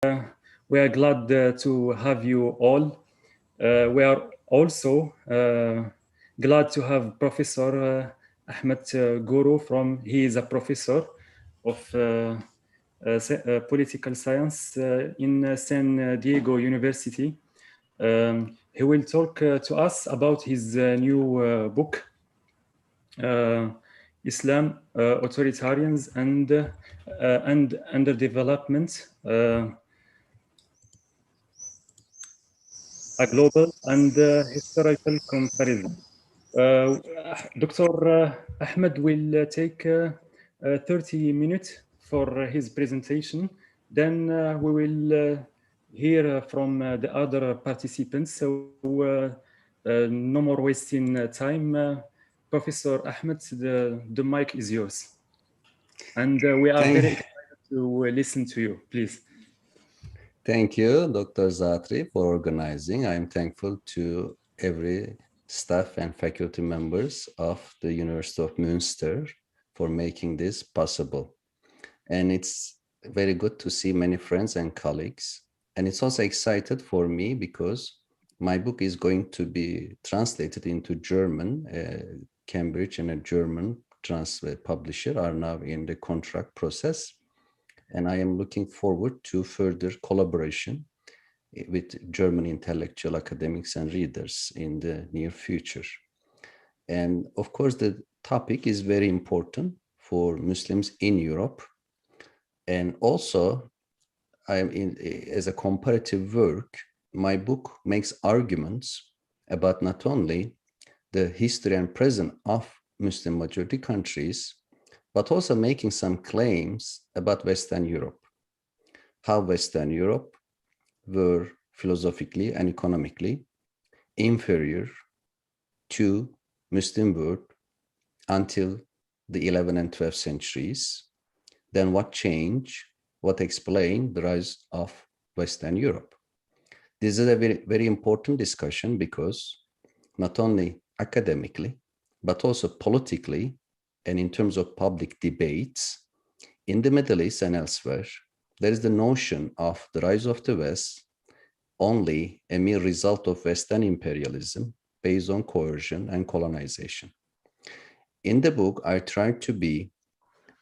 We are glad to have you all. We are also glad to have Professor Ahmet Kuru he is a professor of political science in San Diego University. He will talk to us about his new book, Islam, Authoritarianism and Underdevelopment, a global and historical comparison. Dr. Ahmed will take 30 minutes for his presentation. Then we will hear from the other participants. So no more wasting time. Professor Ahmed, the mic is yours. And we are very excited to listen to you, please. Thank you, Dr. Zatri, for organizing. I'm thankful to every staff and faculty members of the University of Münster for making this possible. And it's very good to see many friends and colleagues. And it's also excited for me because my book is going to be translated into German. Cambridge and a German publisher are now in the contract process. And I am looking forward to further collaboration with German intellectual academics and readers in the near future. And of course, the topic is very important for Muslims in Europe. And also, as a comparative work, my book makes arguments about not only the history and present of Muslim majority countries, but also making some claims about Western Europe, how Western Europe were philosophically and economically inferior to Muslim world until the 11th and 12th centuries. Then what changed, what explained the rise of Western Europe. This is a very, very important discussion because not only academically, but also politically, and in terms of public debates, in the Middle East and elsewhere, there is the notion of the rise of the West only a mere result of Western imperialism based on coercion and colonization. In the book, I tried to be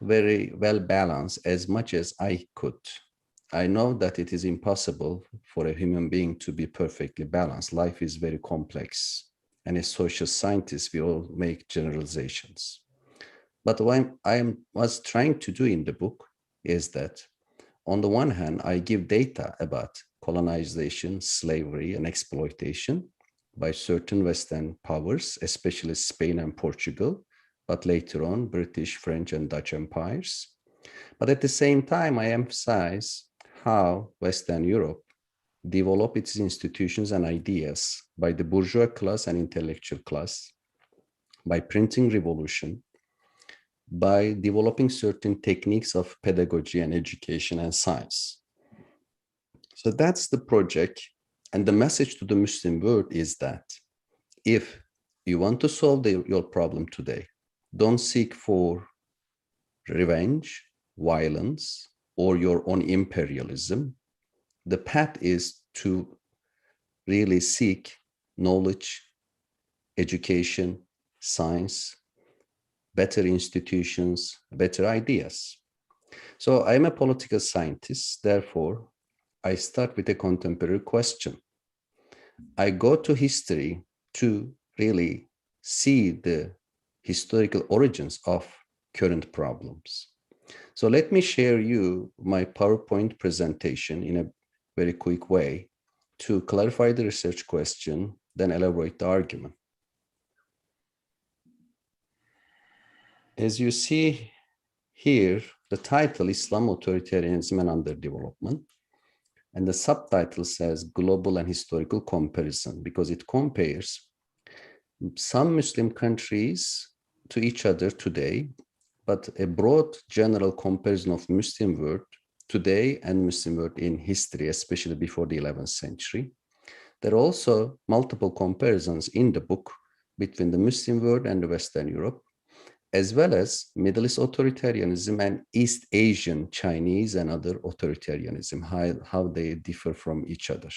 very well balanced as much as I could. I know that it is impossible for a human being to be perfectly balanced. Life is very complex. And as social scientists, we all make generalizations. But what I was trying to do in the book is that, on the one hand, I give data about colonization, slavery, and exploitation by certain Western powers, especially Spain and Portugal, but later on, British, French, and Dutch empires. But at the same time, I emphasize how Western Europe developed its institutions and ideas by the bourgeois class and intellectual class, by printing revolution, by developing certain techniques of pedagogy and education and science. So that's the project. And the message to the Muslim world is that if you want to solve your problem today, don't seek for revenge, violence, or your own imperialism. The path is to really seek knowledge, education, science, better institutions, better ideas. So I'm a political scientist, therefore, I start with a contemporary question. I go to history to really see the historical origins of current problems. So let me share you my PowerPoint presentation in a very quick way to clarify the research question, then elaborate the argument. As you see here, the title is Islam, Authoritarianism and Underdevelopment. And the subtitle says Global and Historical Comparison, because it compares some Muslim countries to each other today, but a broad general comparison of Muslim world today and Muslim world in history, especially before the 11th century. There are also multiple comparisons in the book between the Muslim world and the Western Europe. as well as Middle East authoritarianism and East Asian, Chinese and other authoritarianism, how they differ from each other.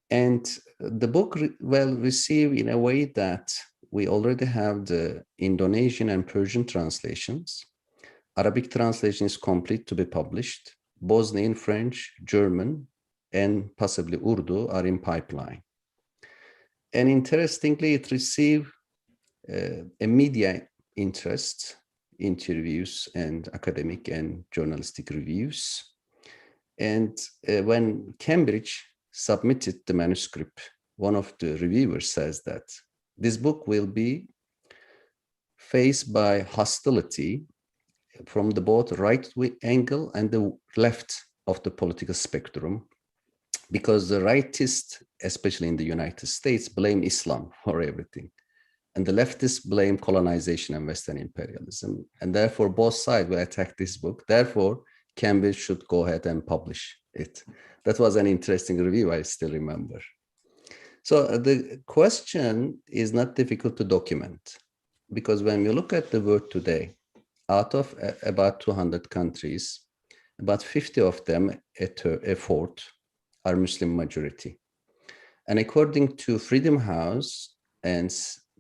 And the book well received in a way that we already have the Indonesian and Persian translations. Arabic translation is complete to be published. Bosnian, French, German, and possibly Urdu are in pipeline. And interestingly, it received a media interest, interviews and academic and journalistic reviews. And when Cambridge submitted the manuscript, one of the reviewers says that this book will be faced by hostility from the both right angle and the left of the political spectrum, because the rightists, especially in the United States, blame Islam for everything. And the leftists blame colonization and Western imperialism. And therefore, both sides will attack this book. Therefore, Cambridge should go ahead and publish it. That was an interesting review, I still remember. So the question is not difficult to document, because when we look at the world today, out of about 200 countries, about 50 of them, a fourth, are Muslim majority. And according to Freedom House and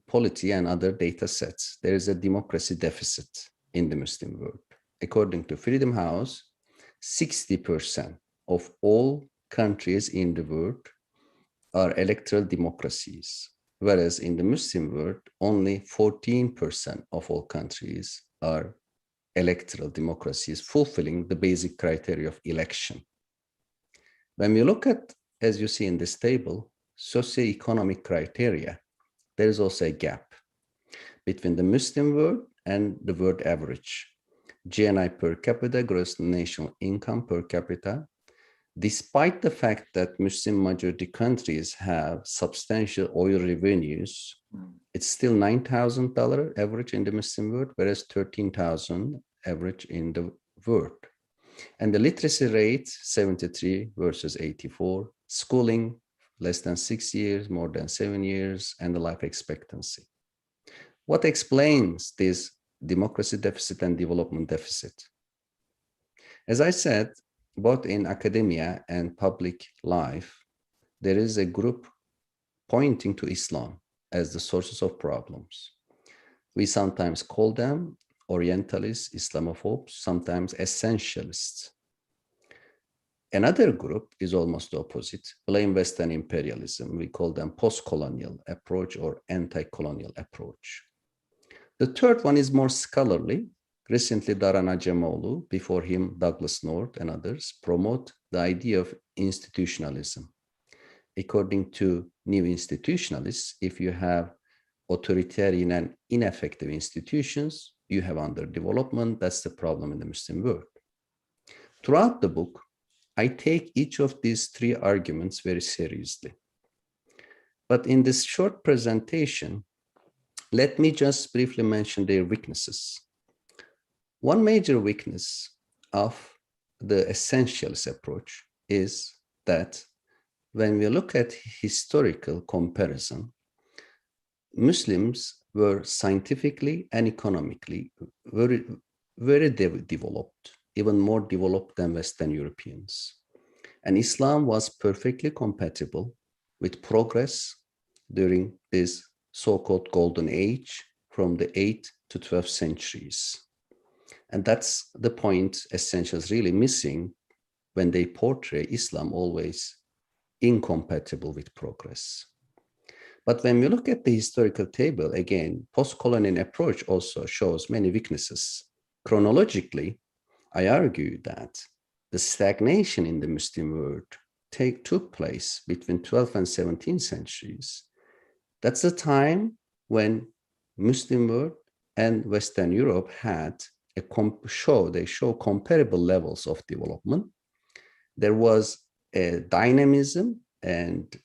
Polity and other data sets, there is a democracy deficit in the Muslim world. According to Freedom House, 60% of all countries in the world are electoral democracies, whereas in the Muslim world, only 14% of all countries are electoral democracies, fulfilling the basic criteria of election. When we look at, as you see in this table, socioeconomic criteria, there is also a gap between the Muslim world and the world average. GNI per capita, gross national income per capita, despite the fact that Muslim majority countries have substantial oil revenues, it's still $9,000 average in the Muslim world, whereas $13,000 average in the world. And the literacy rate, 73 versus 84, schooling, less than 6 years, more than 7 years, and the life expectancy. What explains this democracy deficit and development deficit? As I said, both in academia and public life, there is a group pointing to Islam as the sources of problems. We sometimes call them Orientalists, Islamophobes, sometimes essentialists. Another group is almost the opposite, blame Western imperialism. We call them post-colonial approach or anti-colonial approach. The third one is more scholarly. Recently, Daran Acemoğlu, before him, Douglas North and others promote the idea of institutionalism. According to new institutionalists, if you have authoritarian and ineffective institutions, you have underdevelopment. That's the problem in the Muslim world. Throughout the book, I take each of these three arguments very seriously. But in this short presentation, let me just briefly mention their weaknesses. One major weakness of the essentialist approach is that when we look at historical comparison, Muslims were scientifically and economically very developed, even more developed than Western Europeans. And Islam was perfectly compatible with progress during this so-called golden age from the 8th to 12th centuries. And that's the point essentials really missing when they portray Islam always incompatible with progress. But when we look at the historical table, again, post-colonial approach also shows many weaknesses. Chronologically, I argue that the stagnation in the Muslim world took place between 12th and 17th centuries. That's the time when Muslim world and Western Europe had they show comparable levels of development. There was a dynamism and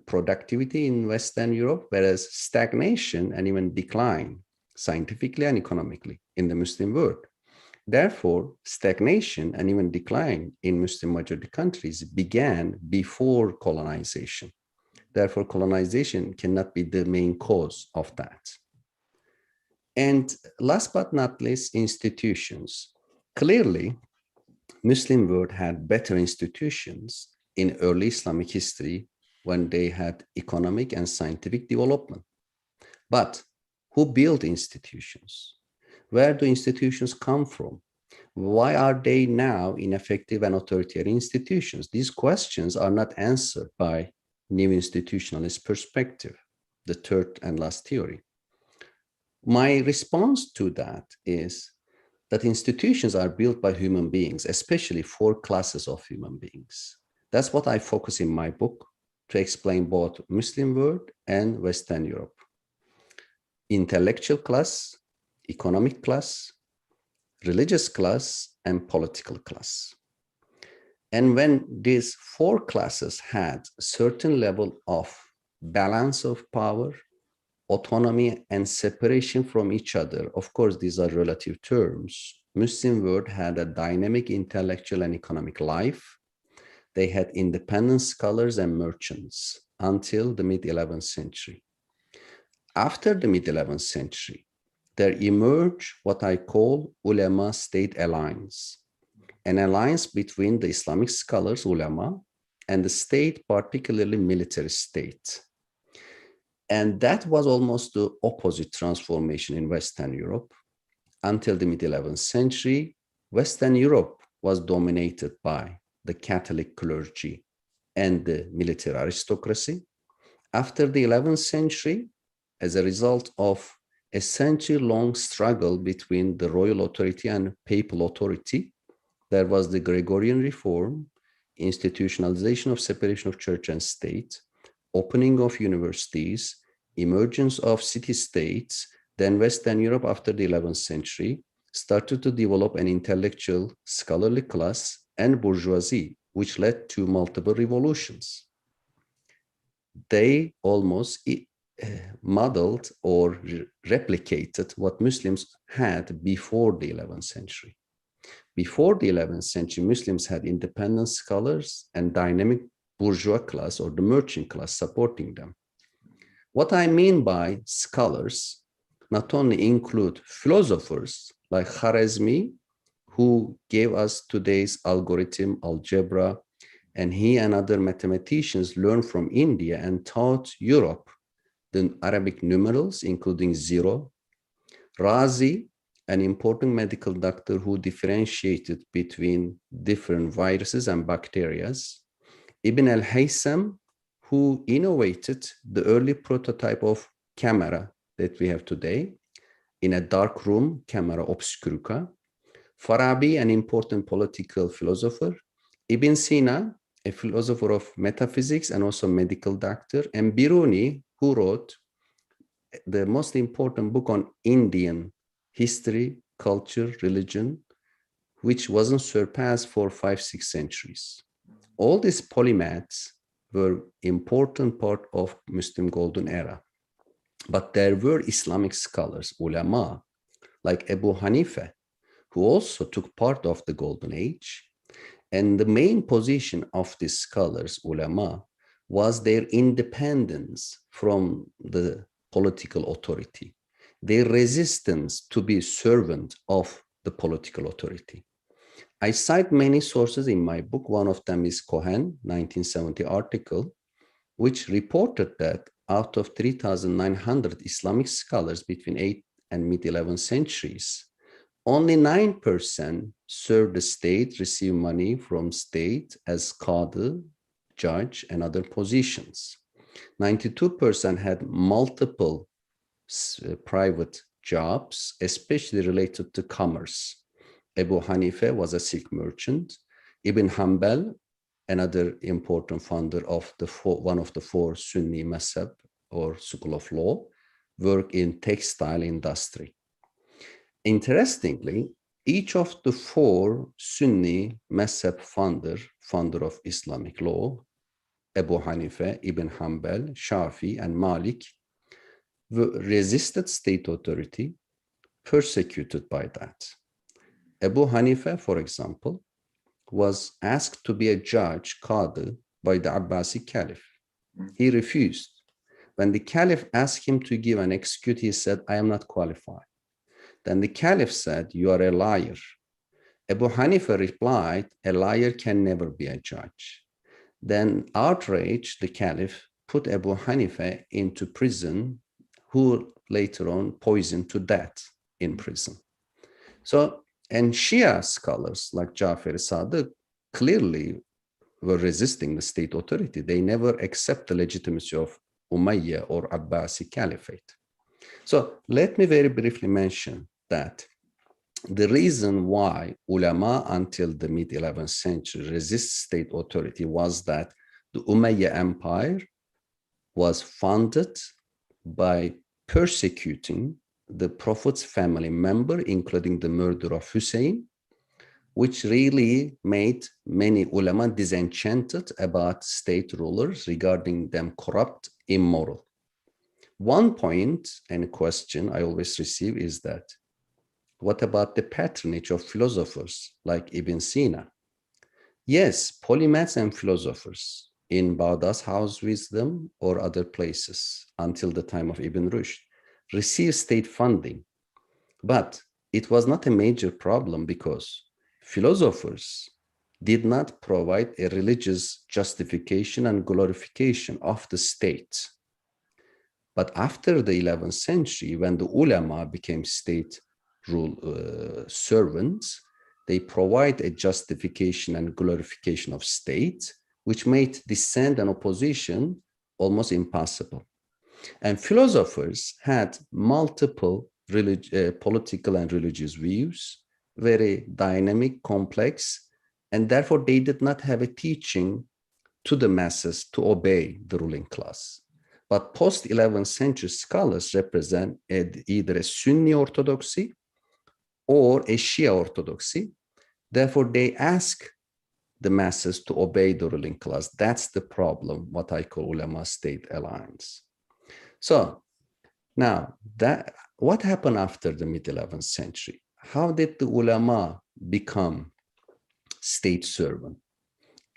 productivity in Western Europe, whereas stagnation and even decline scientifically and economically in the Muslim world. Therefore, stagnation and even decline in Muslim majority countries began before colonization. Therefore, colonization cannot be the main cause of that. And last but not least, institutions. Clearly, Muslim world had better institutions in early Islamic history when they had economic and scientific development. But who built institutions? Where do institutions come from? Why are they now ineffective and authoritarian institutions? These questions are not answered by new institutionalist perspective, the third and last theory. My response to that is that institutions are built by human beings, especially four classes of human beings. That's what I focus in my book to explain both Muslim world and Western Europe. Intellectual class, economic class, religious class, and political class. And when these four classes had a certain level of balance of power, autonomy, and separation from each other, of course, these are relative terms, Muslim world had a dynamic intellectual and economic life. They had independent scholars and merchants until the mid-11th century. After the mid-11th century, there emerged what I call ulema-state alliance, an alliance between the Islamic scholars, ulema, and the state, particularly military state. And that was almost the opposite transformation in Western Europe. Until the mid-11th century, Western Europe was dominated by the Catholic clergy and the military aristocracy. After the 11th century, as a result of a century-long struggle between the royal authority and papal authority, there was the Gregorian reform, institutionalization of separation of church and state, opening of universities, emergence of city-states. Then Western Europe after the 11th century started to develop an intellectual scholarly class and bourgeoisie, which led to multiple revolutions. They almost modeled or replicated what Muslims had before the 11th century. Before the 11th century, Muslims had independent scholars and dynamic bourgeois class or the merchant class supporting them. What I mean by scholars not only include philosophers like Khwarizmi, who gave us today's algorithm, algebra, and he and other mathematicians learned from India and taught Europe the Arabic numerals, including zero. Razi, an important medical doctor who differentiated between different viruses and bacteria. Ibn al-Haytham, who innovated the early prototype of camera that we have today in a dark room, camera obscura. Farabi, an important political philosopher. Ibn Sina, a philosopher of metaphysics and also medical doctor. And Biruni, who wrote the most important book on Indian history, culture, religion, which wasn't surpassed for 5-6 centuries. All these polymaths were important part of Muslim golden era. But there were Islamic scholars, ulama, like Abu Hanifa, who also took part of the golden age. And the main position of these scholars, ulama, was their independence from the political authority, their resistance to be servant of the political authority. I cite many sources in my book. One of them is Cohen, 1970 article, which reported that out of 3,900 Islamic scholars between 8th and mid-11th centuries, only 9% served the state, received money from state as qadi, judge, and other positions. 92% had multiple private jobs, especially related to commerce. Abu Hanifa was a Sikh merchant. Ibn Hanbal, another important founder of one of the four Sunni mazhab or school of law, worked in textile industry. Interestingly, each of the four Sunni mazhab founder of Islamic law, Abu Hanifa, Ibn Hanbal, Shafi, and Malik, resisted state authority, persecuted by that. Abu Hanifa, for example, was asked to be a judge, qadi, by the Abbasi Caliph. He refused. When the Caliph asked him to give an execute, he said, I am not qualified. Then the caliph said, "You are a liar." Abu Hanifa replied, "A liar can never be a judge." Then outraged, the caliph put Abu Hanifa into prison, who later on poisoned to death in prison. So, and Shia scholars like Jafar Sadiq clearly were resisting the state authority. They never accept the legitimacy of Umayyad or Abbasi caliphate. So let me very briefly mention that the reason why ulama until the mid-11th century resist state authority was that the Umayyad Empire was founded by persecuting the Prophet's family member, including the murder of Hussein, which really made many ulama disenchanted about state rulers, regarding them corrupt, immoral. One point and question I always receive is that, what about the patronage of philosophers like Ibn Sina? Yes, polymaths and philosophers in Baghdad's House Wisdom or other places until the time of Ibn Rushd received state funding. But it was not a major problem because philosophers did not provide a religious justification and glorification of the state. But after the 11th century, when the ulama became state servants, they provide a justification and glorification of state, which made dissent and opposition almost impossible. And philosophers had multiple political and religious views, very dynamic, complex, and therefore they did not have a teaching to the masses to obey the ruling class. But post-11th century scholars represent either a Sunni orthodoxy or a Shia orthodoxy. Therefore, they ask the masses to obey the ruling class. That's the problem, what I call ulama-state alliance. So now, what happened after the mid-11th century? How did the ulama become state servant?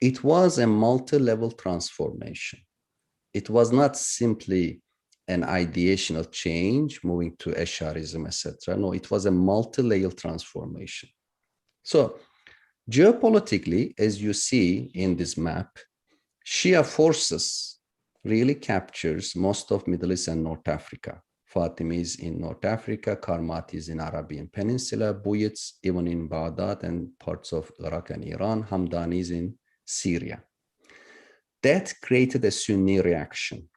It was a multi-level transformation. It was not simply an ideational change, moving to Ash'arism, etc. No, it was a multi-layer transformation. So geopolitically, as you see in this map, Shia forces really captures most of Middle East and North Africa. Fatimids in North Africa, Karmatis in Arabian Peninsula, Buyids even in Baghdad and parts of Iraq and Iran, Hamdanis in Syria. That created a Sunni reaction.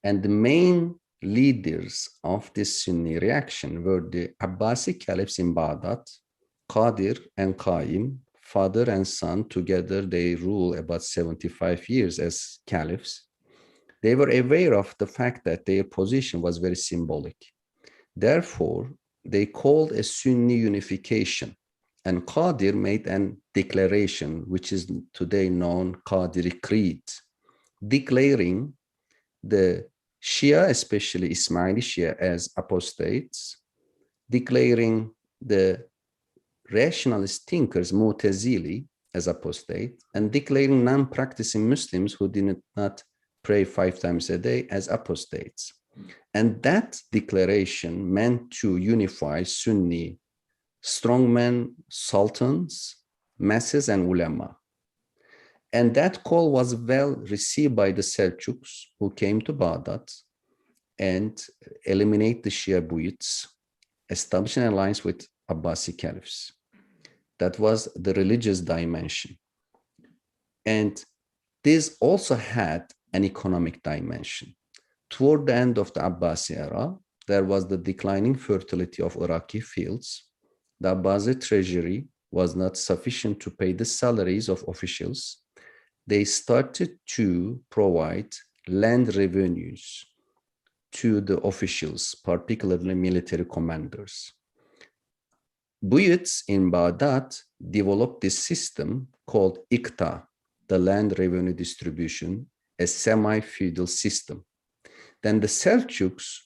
And the main leaders of this Sunni reaction were the Abbasi caliphs in Baghdad, Qadir and Qaim, father and son. Together they rule about 75 years as caliphs. They were aware of the fact that their position was very symbolic. Therefore, they called a Sunni unification. And Qadir made a declaration, which is today known Qadiri Creed, declaring the Shia, especially Ismaili Shia, as apostates, declaring the rationalist thinkers, Mu'tazili, as apostate, and declaring non-practicing Muslims who did not pray 5 times a day as apostates. And that declaration meant to unify Sunni strongmen, sultans, masses, and ulama. And that call was well received by the Seljuks, who came to Baghdad and eliminate the Shia Buyids, establish an alliance with Abbasi caliphs. That was the religious dimension. And this also had an economic dimension. Toward the end of the Abbasi era, there was the declining fertility of Iraqi fields. The Abbasi treasury was not sufficient to pay the salaries of officials. They started to provide land revenues to the officials, particularly military commanders. Buyids in Baghdad developed this system called Iqta, the land revenue distribution, a semi-feudal system. Then the Seljuks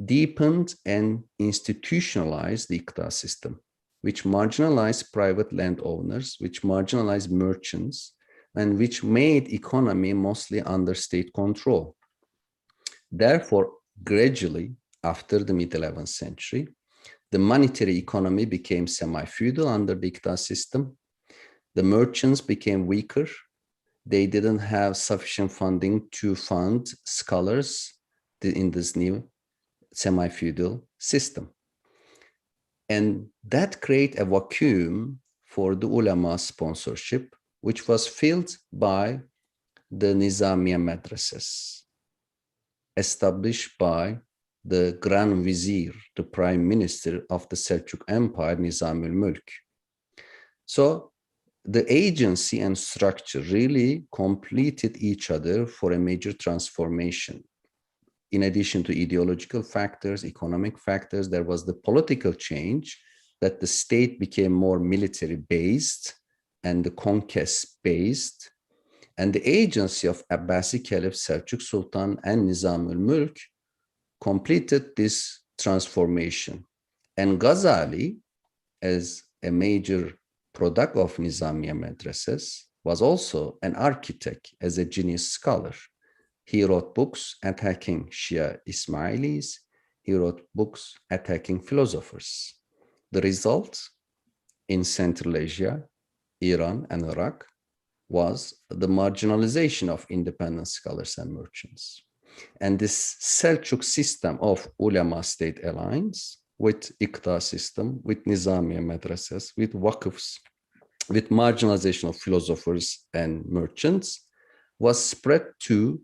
deepened and institutionalized the Iqta system, which marginalized private landowners, which marginalized merchants, and which made economy mostly under state control. Therefore, gradually, after the mid-11th century, The monetary economy became semi-feudal under the Iqta system. The merchants became weaker. They didn't have sufficient funding to fund scholars in this new semi-feudal system. And that created a vacuum for the ulama sponsorship, which was filled by the Nizamiya madrasas, established by the Grand Vizier, the Prime Minister of the Seljuk Empire, Nizam al-Mulk. So the agency and structure really completed each other for a major transformation. In addition to ideological factors, economic factors, there was the political change that the state became more military-based and the conquest-based. And the agency of Abbasi Caliph, Seljuk Sultan, and Nizam al-Mulk completed this transformation. And Ghazali, as a major product of Nizamiya madrasas, was also an architect, as a genius scholar. He wrote books attacking Shia Ismailis. He wrote books attacking philosophers. The result in Central Asia, Iran, and Iraq was the marginalization of independent scholars and merchants. And this Seljuk system of ulama state alliance with Iqta system, with Nizamiya madrasas, with waqfs, with marginalization of philosophers and merchants was spread to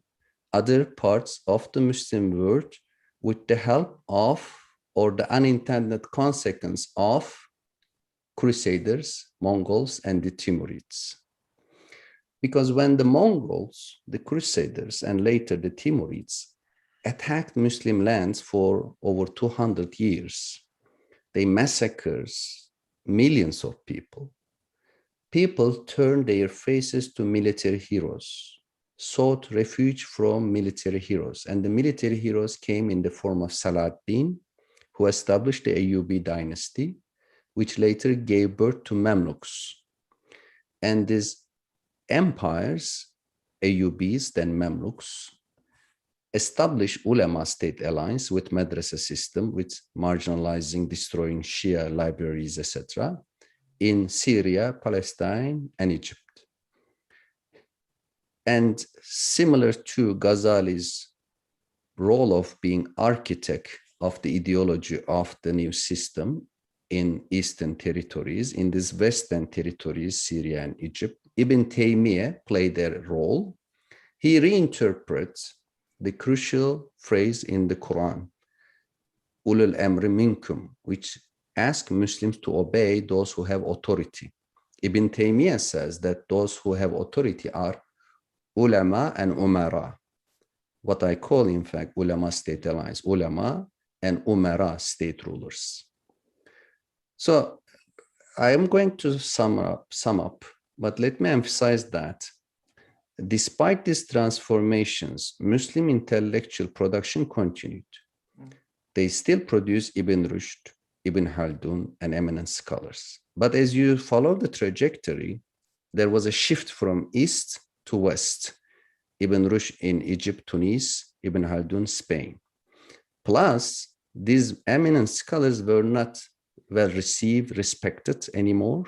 other parts of the Muslim world with the help of, or the unintended consequence of, Crusaders, Mongols, and the Timurids. Because when the Mongols, the Crusaders, and later the Timurids attacked Muslim lands for over 200 years, they massacred millions of people. People turned their faces to military heroes, sought refuge from military heroes. And the military heroes came in the form of Saladin, who established the Ayyubi dynasty, which later gave birth to Mamluks. And these empires, Ayyubis, then Mamluks, established ulama state alliance with madrasa system, with marginalizing, destroying Shia libraries, etc., in Syria, Palestine, and Egypt. And similar to Ghazali's role of being architect of the ideology of the new system in Eastern territories, in these Western territories, Syria and Egypt, Ibn Taymiyyah played a role. He reinterprets the crucial phrase in the Quran, Ulul Amri Minkum, which asks Muslims to obey those who have authority. Ibn Taymiyyah says that those who have authority are ulama and umara, what I call, in fact, ulama state alliance, ulama and umara state rulers. So I am going to sum up, but let me emphasize that despite these transformations, Muslim intellectual production continued. They still produce Ibn Rushd, Ibn Khaldun, and eminent scholars. But as you follow the trajectory, there was a shift from east to west. Ibn Rushd in Egypt, Tunis, Ibn Khaldun, Spain. Plus, these eminent scholars were not well received, respected anymore.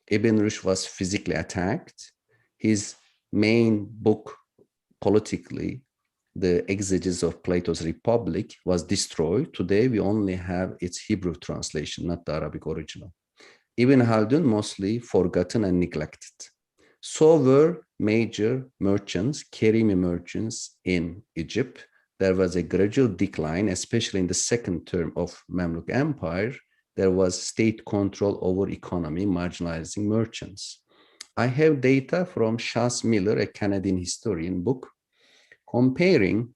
Ibn Rushd was physically attacked. His main book, politically, the Exegesis of Plato's Republic, was destroyed. Today, we only have its Hebrew translation, not the Arabic original. Ibn Khaldun mostly forgotten and neglected. So were major merchants, Karimi merchants in Egypt. There was a gradual decline, especially in the second term of Mamluk Empire. There was state control over economy, marginalizing merchants. I have data from Shas Miller, a Canadian historian book, comparing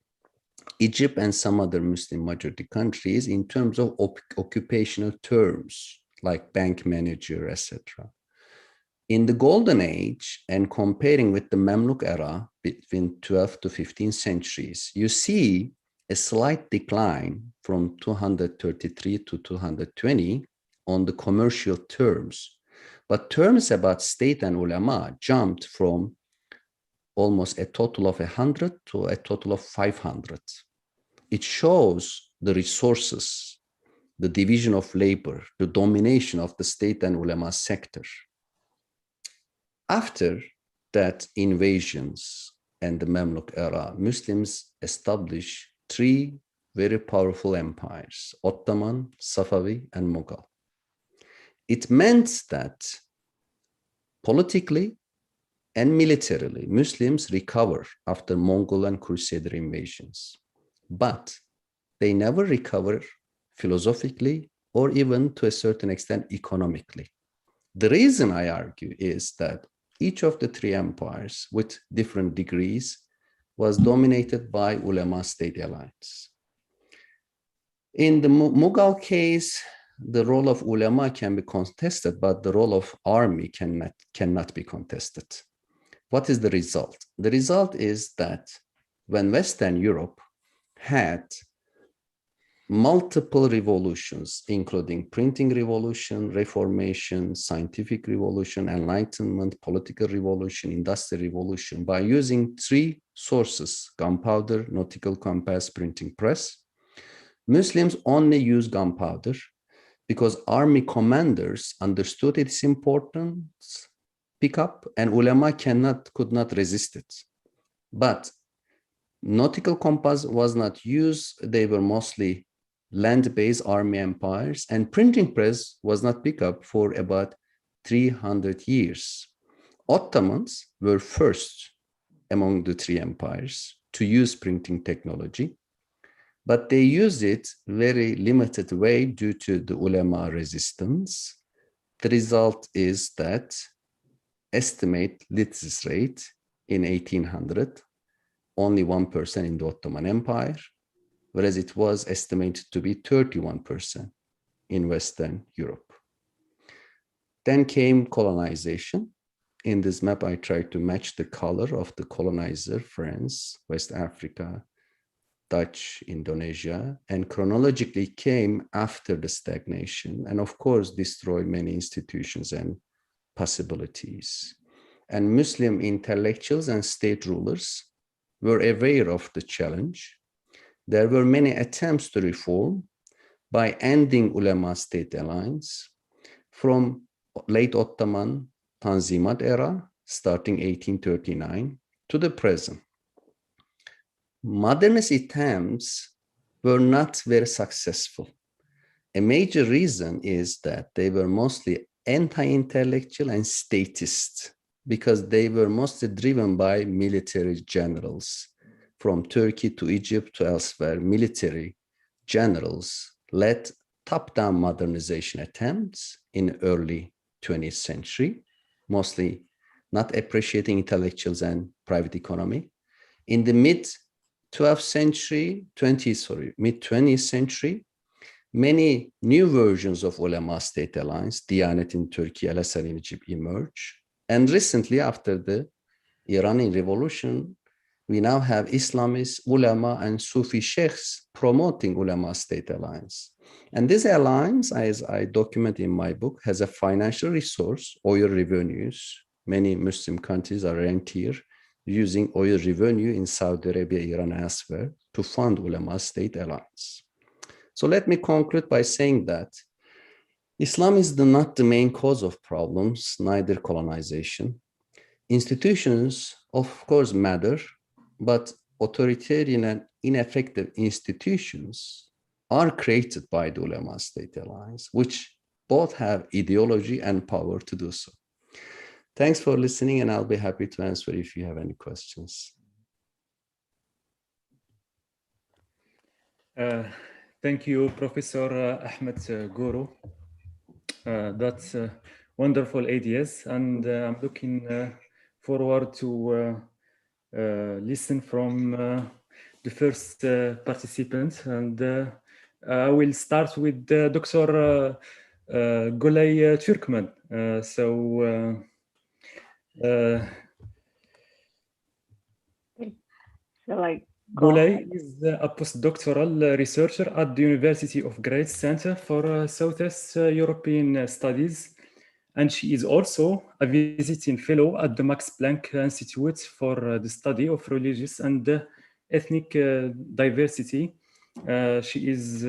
Egypt and some other Muslim majority countries in terms of occupational terms, like bank manager, etc. In the Golden Age, and comparing with the Mamluk era between 12th to 15th centuries, you see a slight decline from 233 to 220 on the commercial terms. But terms about state and ulama jumped from almost a total of 100 to a total of 500. It shows the resources the division of labor, the domination of the state and ulama sector. After that invasions and the Mamluk era, Muslims established three very powerful empires: Ottoman, Safavi, and Mughal. It meant that politically and militarily, Muslims recover after Mongol and Crusader invasions, but they never recover philosophically or even to a certain extent economically. The reason I argue is that each of the three empires with different degrees was dominated by ulama state alliance. In the Mughal case, the role of ulama can be contested, but the role of army cannot be contested. What is the result? The result is that when Western Europe had multiple revolutions, including printing revolution, Reformation, scientific revolution, Enlightenment, political revolution, industrial revolution, by using three sources: gunpowder, nautical compass, printing press, Muslims only use gunpowder because army commanders understood its importance, pick up, and ulama could not resist it. But nautical compass was not used. They were mostly land-based army empires, and printing press was not picked up for about 300 years. Ottomans were first among the three empires to use printing technology, but they used it very limited way due to the ulama resistance. The result is that estimate literacy rate in 1800, only 1% in the Ottoman Empire, whereas it was estimated to be 31% in Western Europe. Then came colonization. In this map, I tried to match the color of the colonizer, France, West Africa, Dutch, Indonesia, and chronologically came after the stagnation, and of course destroyed many institutions and possibilities. And Muslim intellectuals and state rulers were aware of the challenge. There were many attempts to reform by ending ulama state alliance from late Ottoman Tanzimat era, starting 1839, to the present. Modernist attempts were not very successful. A major reason is that they were mostly anti-intellectual and statist, because they were mostly driven by military generals. From Turkey to Egypt to elsewhere, military generals led top-down modernization attempts in early 20th century, mostly not appreciating intellectuals and private economy. In the mid-20th century, many new versions of ulama state alliance, Diyanet in Turkey, Al-Azhar in Egypt, emerged. And recently, after the Iranian Revolution, we now have Islamists, ulama, and Sufi sheikhs promoting ulama state alliance. And this alliance, as I document in my book, has a financial resource, oil revenues. Many Muslim countries are rentier, using oil revenue in Saudi Arabia, Iran, and elsewhere to fund ulama state alliance. So let me conclude by saying that Islam is not the main cause of problems, neither colonization. Institutions, of course, matter, but authoritarian and ineffective institutions are created by the ulama state alliance, which both have ideology and power to do so. Thanks for listening, and I'll be happy to answer if you have any questions. Thank you, Professor Ahmet Kuru. That's wonderful ideas, and I'm looking forward to listen from the first participant. And I will start with Dr. Gulay Turkmen. Gulay is a postdoctoral researcher at the University of Graz Center for Southeast European Studies, and she is also a visiting fellow at the Max Planck Institute for the Study of Religious and Ethnic Diversity. She is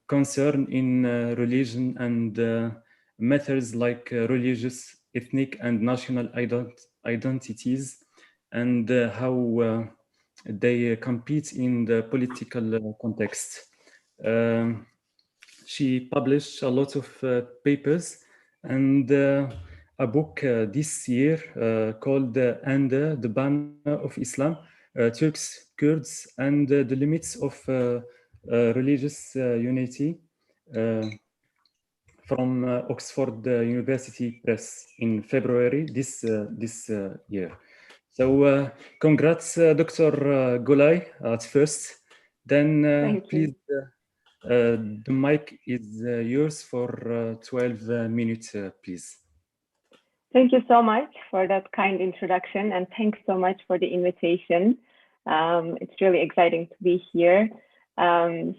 concern in religion and matters like religious, ethnic, and national identities, and how they compete in the political context. She published a lot of papers and a book this year called "And the Banner of Islam, Turks, Kurds, and the Limits of Religious Unity" from Oxford University Press in February this year. So congrats, Dr. Golay at first. Then please, the mic is yours for 12 minutes, please. Thank you so much for that kind introduction, and thanks so much for the invitation. It's really exciting to be here.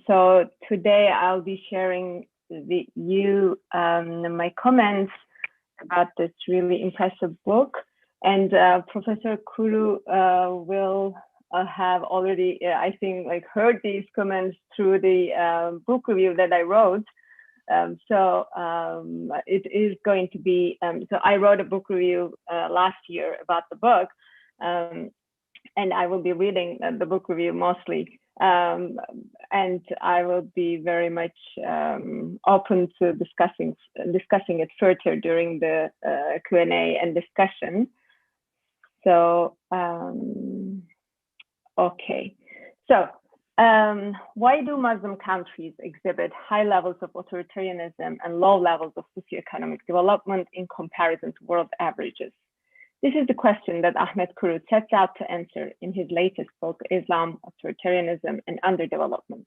So today I'll be sharing with you my comments about this really impressive book. And Professor Kuru will have already, I think, like heard these comments through the book review that I wrote. So it is going to be, so I wrote a book review last year about the book, and I will be reading the book review mostly. And I will be very much open to discussing it further during the Q&A and discussion. So, okay. So, why do Muslim countries exhibit high levels of authoritarianism and low levels of socioeconomic development in comparison to world averages? This is the question that Ahmet Kuru sets out to answer in his latest book, Islam, Authoritarianism, and Underdevelopment,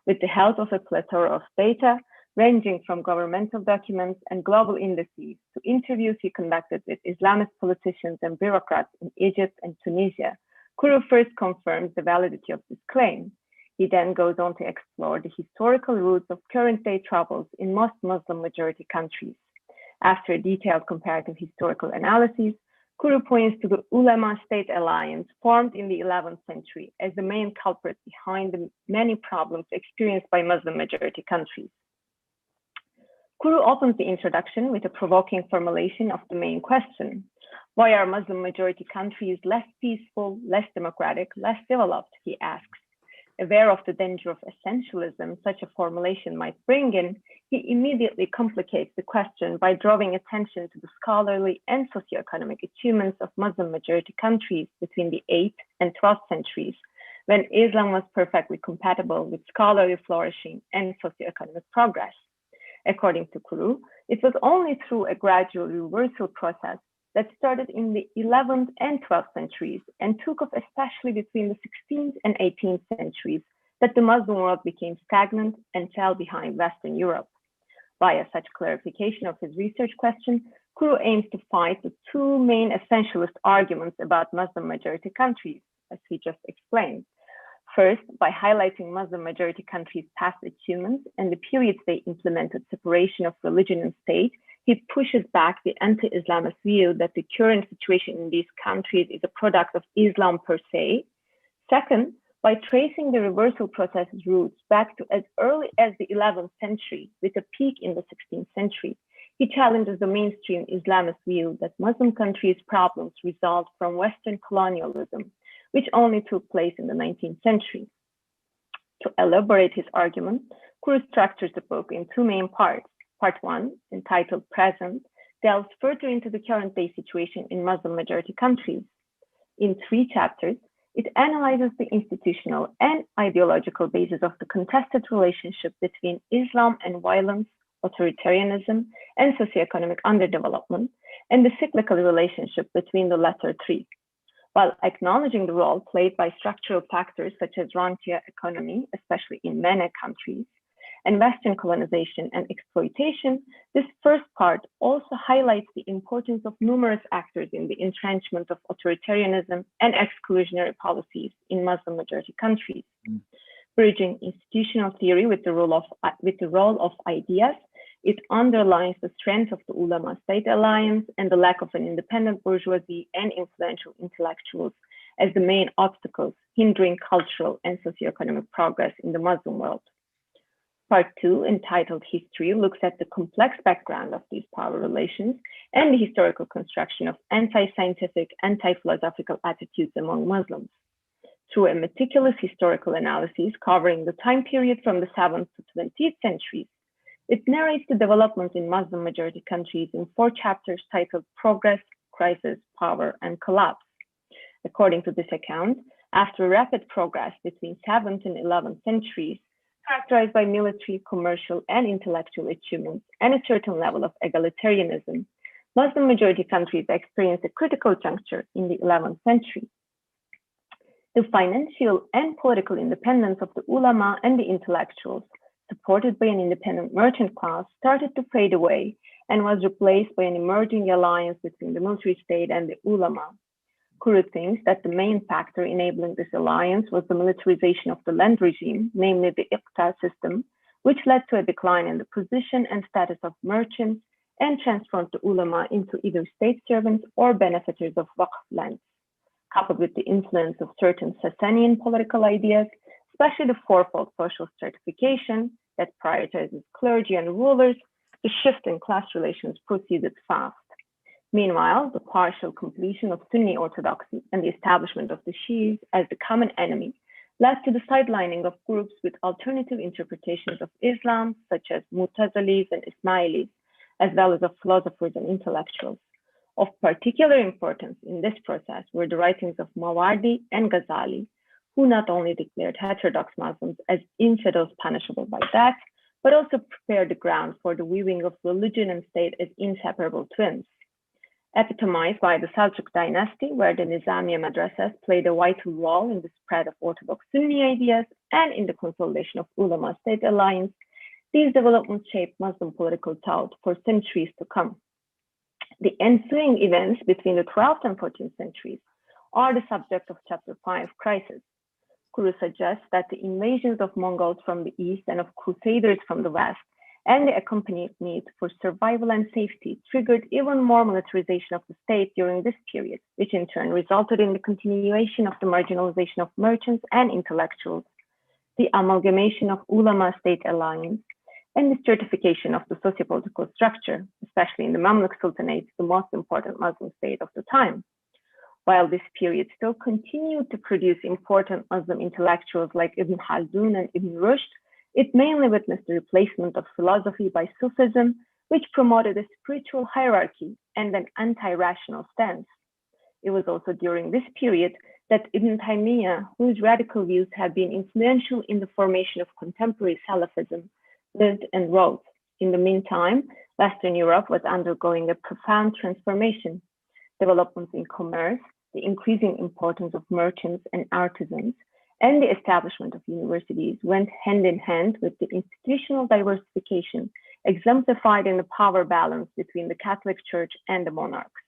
with the help of a plethora of data ranging from governmental documents and global indices to interviews he conducted with Islamist politicians and bureaucrats in Egypt and Tunisia. Kuru first confirms the validity of this claim. He then goes on to explore the historical roots of current-day troubles in most Muslim-majority countries. After a detailed comparative historical analysis, Kuru points to the ulema-state alliance formed in the 11th century as the main culprit behind the many problems experienced by Muslim-majority countries. Kuru opens the introduction with a provoking formulation of the main question. Why are Muslim-majority countries less peaceful, less democratic, less developed, he asks. Aware of the danger of essentialism such a formulation might bring in, he immediately complicates the question by drawing attention to the scholarly and socioeconomic achievements of Muslim-majority countries between the 8th and 12th centuries, when Islam was perfectly compatible with scholarly flourishing and socioeconomic progress. According to Kuru, it was only through a gradual reversal process that started in the 11th and 12th centuries and took off especially between the 16th and 18th centuries that the Muslim world became stagnant and fell behind Western Europe. Via such clarification of his research question, Kuru aims to fight the two main essentialist arguments about Muslim-majority countries, as he just explained. First, by highlighting Muslim-majority countries' past achievements and the periods they implemented separation of religion and state, he pushes back the anti-Islamist view that the current situation in these countries is a product of Islam per se. Second, by tracing the reversal process's roots back to as early as the 11th century, with a peak in the 16th century, he challenges the mainstream Islamist view that Muslim countries' problems result from Western colonialism, which only took place in the 19th century. To elaborate his argument, Kuru structures the book in two main parts. Part 1, entitled Present, delves further into the current day situation in Muslim-majority countries. In 3 chapters, it analyzes the institutional and ideological basis of the contested relationship between Islam and violence, authoritarianism, and socioeconomic underdevelopment, and the cyclical relationship between the latter 3. While acknowledging the role played by structural factors such as rentier economy, especially in many countries, and Western colonization and exploitation, this first part also highlights the importance of numerous actors in the entrenchment of authoritarianism and exclusionary policies in Muslim-majority countries. Bridging institutional theory with the role of ideas, it underlines the strength of the ulema-state alliance and the lack of an independent bourgeoisie and influential intellectuals as the main obstacles hindering cultural and socioeconomic progress in the Muslim world. Part 2, entitled History, looks at the complex background of these power relations and the historical construction of anti-scientific, anti-philosophical attitudes among Muslims. Through a meticulous historical analysis covering the time period from the 7th to 20th centuries, it narrates the development in Muslim-majority countries in 4 chapters titled Progress, Crisis, Power, and Collapse. According to this account, after rapid progress between 7th and 11th centuries, characterized by military, commercial, and intellectual achievements and a certain level of egalitarianism, Muslim-majority countries experienced a critical juncture in the 11th century. The financial and political independence of the ulama and the intellectuals, supported by an independent merchant class, started to fade away and was replaced by an emerging alliance between the military state and the ulama. Kuru thinks that the main factor enabling this alliance was the militarization of the land regime, namely the iqta system, which led to a decline in the position and status of merchants and transformed the ulama into either state servants or benefactors of waqf lands. Coupled with the influence of certain Sasanian political ideas, especially the fourfold social stratification that prioritizes clergy and rulers, the shift in class relations proceeded fast. Meanwhile, the partial completion of Sunni orthodoxy and the establishment of the Shias as the common enemy led to the sidelining of groups with alternative interpretations of Islam, such as Mu'tazilis and Ismailis, as well as of philosophers and intellectuals. Of particular importance in this process were the writings of Mawardi and Ghazali, who not only declared heterodox Muslims as infidels punishable by death, but also prepared the ground for the viewing of religion and state as inseparable twins. Epitomized by the Seljuk dynasty, where the Nizamiya madrasas played a vital role in the spread of orthodox Sunni ideas and in the consolidation of ulama-state alliance, these developments shaped Muslim political thought for centuries to come. The ensuing events between the 12th and 14th centuries are the subject of Chapter 5, Crisis. Kuru suggests that the invasions of Mongols from the east and of Crusaders from the west and the accompanied need for survival and safety triggered even more militarization of the state during this period, which in turn resulted in the continuation of the marginalization of merchants and intellectuals, the amalgamation of ulama-state alliance, and the stratification of the sociopolitical structure, especially in the Mamluk Sultanate, the most important Muslim state of the time. While this period still continued to produce important Muslim intellectuals like Ibn Khaldun and Ibn Rushd, it mainly witnessed the replacement of philosophy by Sufism, which promoted a spiritual hierarchy and an anti-rational stance. It was also during this period that Ibn Taymiyyah, whose radical views have been influential in the formation of contemporary Salafism, lived and wrote. In the meantime, Western Europe was undergoing a profound transformation. Developments in commerce, the increasing importance of merchants and artisans, and the establishment of universities went hand in hand with the institutional diversification exemplified in the power balance between the Catholic Church and the monarchs.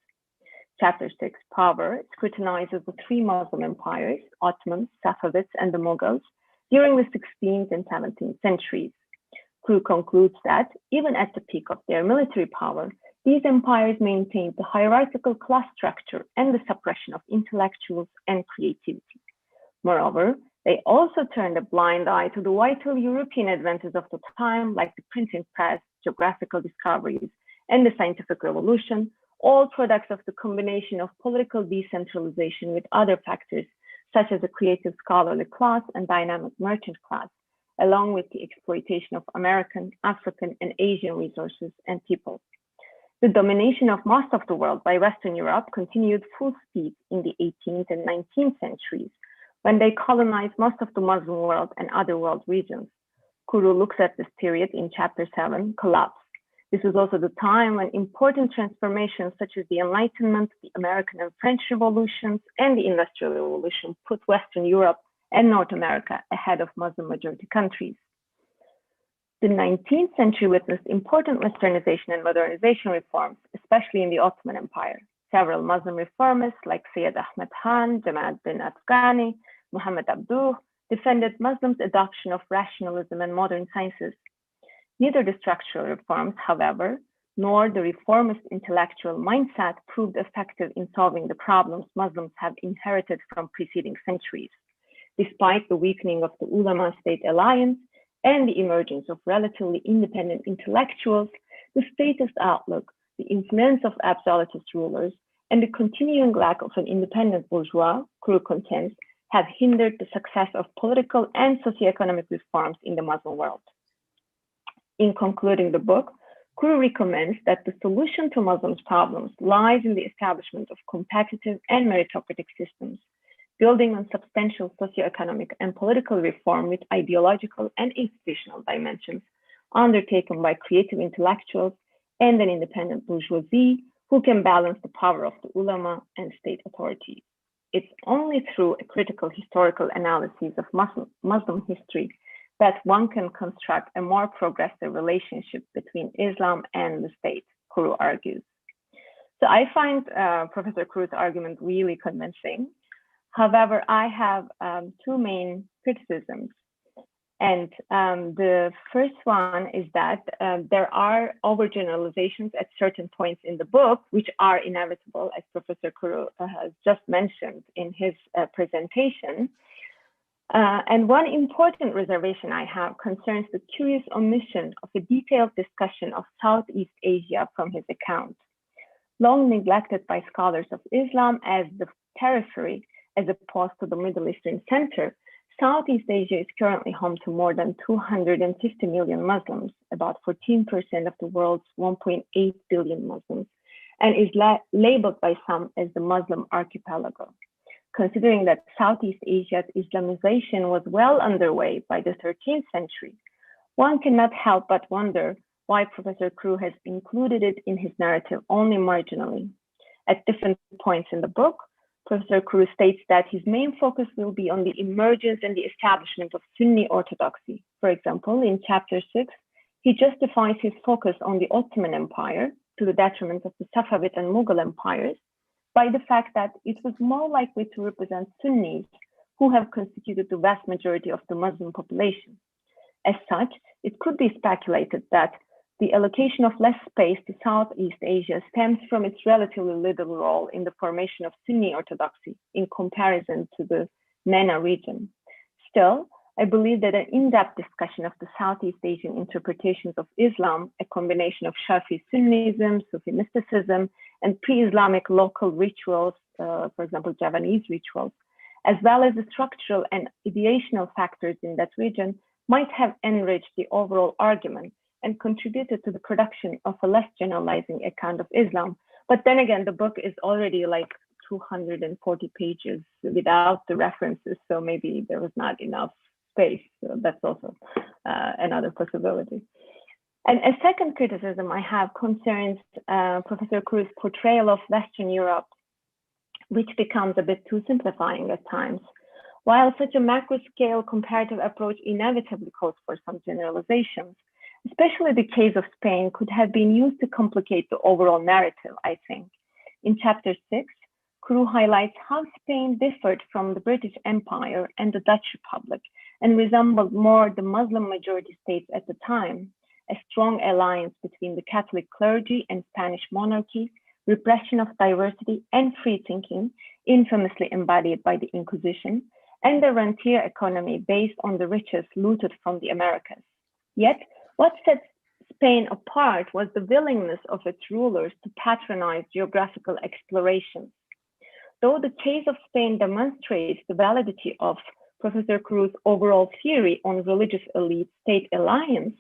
Chapter 6, Power, scrutinizes the 3 Muslim empires, Ottomans, Safavids, and the Mughals, during the 16th and 17th centuries. Kuru concludes that, even at the peak of their military power, these empires maintained the hierarchical class structure and the suppression of intellectuals and creativity. Moreover, they also turned a blind eye to the vital European advances of the time, like the printing press, geographical discoveries, and the scientific revolution, all products of the combination of political decentralization with other factors, such as a creative scholarly class and dynamic merchant class, along with the exploitation of American, African, and Asian resources and people. The domination of most of the world by Western Europe continued full speed in the 18th and 19th centuries, when they colonized most of the Muslim world and other world regions. Kuru looks at this period in Chapter 7, Collapse. This was also the time when important transformations such as the Enlightenment, the American and French revolutions, and the Industrial Revolution put Western Europe and North America ahead of Muslim-majority countries. The 19th century witnessed important westernization and modernization reforms, especially in the Ottoman Empire. Several Muslim reformists like Sayyid Ahmed Khan, Jamad bin Afghani, Muhammad Abduh defended Muslims' adoption of rationalism and modern sciences. Neither the structural reforms, however, nor the reformist intellectual mindset proved effective in solving the problems Muslims have inherited from preceding centuries. Despite the weakening of the ulama-state alliance and the emergence of relatively independent intellectuals, the statist outlook, the influence of absolutist rulers, and the continuing lack of an independent bourgeois, Kuru contends, have hindered the success of political and socioeconomic reforms in the Muslim world. In concluding the book, Kuru recommends that the solution to Muslims' problems lies in the establishment of competitive and meritocratic systems, building on substantial socioeconomic and political reform with ideological and institutional dimensions, undertaken by creative intellectuals and an independent bourgeoisie who can balance the power of the ulama and state authorities. It's only through a critical historical analysis of Muslim history that one can construct a more progressive relationship between Islam and the state, Kuru argues. So I find Professor Kuru's argument really convincing. However, I have two main criticisms. And the first one is that there are overgeneralizations at certain points in the book, which are inevitable, as Professor Kuru has just mentioned in his presentation. And one important reservation I have concerns the curious omission of a detailed discussion of Southeast Asia from his account. Long neglected by scholars of Islam as the periphery, as opposed to the Middle Eastern center, Southeast Asia is currently home to more than 250 million Muslims, about 14% of the world's 1.8 billion Muslims, and is labeled by some as the Muslim archipelago. Considering that Southeast Asia's Islamization was well underway by the 13th century, one cannot help but wonder why Professor Kuru has included it in his narrative only marginally. At different points in the book, Professor Kuru states that his main focus will be on the emergence and the establishment of Sunni orthodoxy. For example, in chapter 6, he justifies his focus on the Ottoman Empire to the detriment of the Safavid and Mughal empires by the fact that it was more likely to represent Sunnis who have constituted the vast majority of the Muslim population. As such, it could be speculated that the allocation of less space to Southeast Asia stems from its relatively little role in the formation of Sunni orthodoxy in comparison to the MENA region. Still, I believe that an in-depth discussion of the Southeast Asian interpretations of Islam, a combination of Shafi Sunnism, Sufi mysticism, and pre-Islamic local rituals, for example, Javanese rituals, as well as the structural and ideational factors in that region, might have enriched the overall argument and contributed to the production of a less generalizing account of Islam. But then again, the book is already like 240 pages without the references, so maybe there was not enough space. So that's also another possibility. And a second criticism I have concerns Professor Kuru's portrayal of Western Europe, which becomes a bit too simplifying at times. While such a macro-scale comparative approach inevitably calls for some generalizations, especially the case of Spain could have been used to complicate the overall narrative, I think. In chapter 6, Kuru highlights how Spain differed from the British Empire and the Dutch Republic and resembled more the Muslim majority states at the time, a strong alliance between the Catholic clergy and Spanish monarchy, repression of diversity and free thinking, infamously embodied by the Inquisition, and a rentier economy based on the riches looted from the Americas. Yet, what sets Spain apart was the willingness of its rulers to patronize geographical explorations. Though the case of Spain demonstrates the validity of Professor Kuru's overall theory on religious elite-state alliance,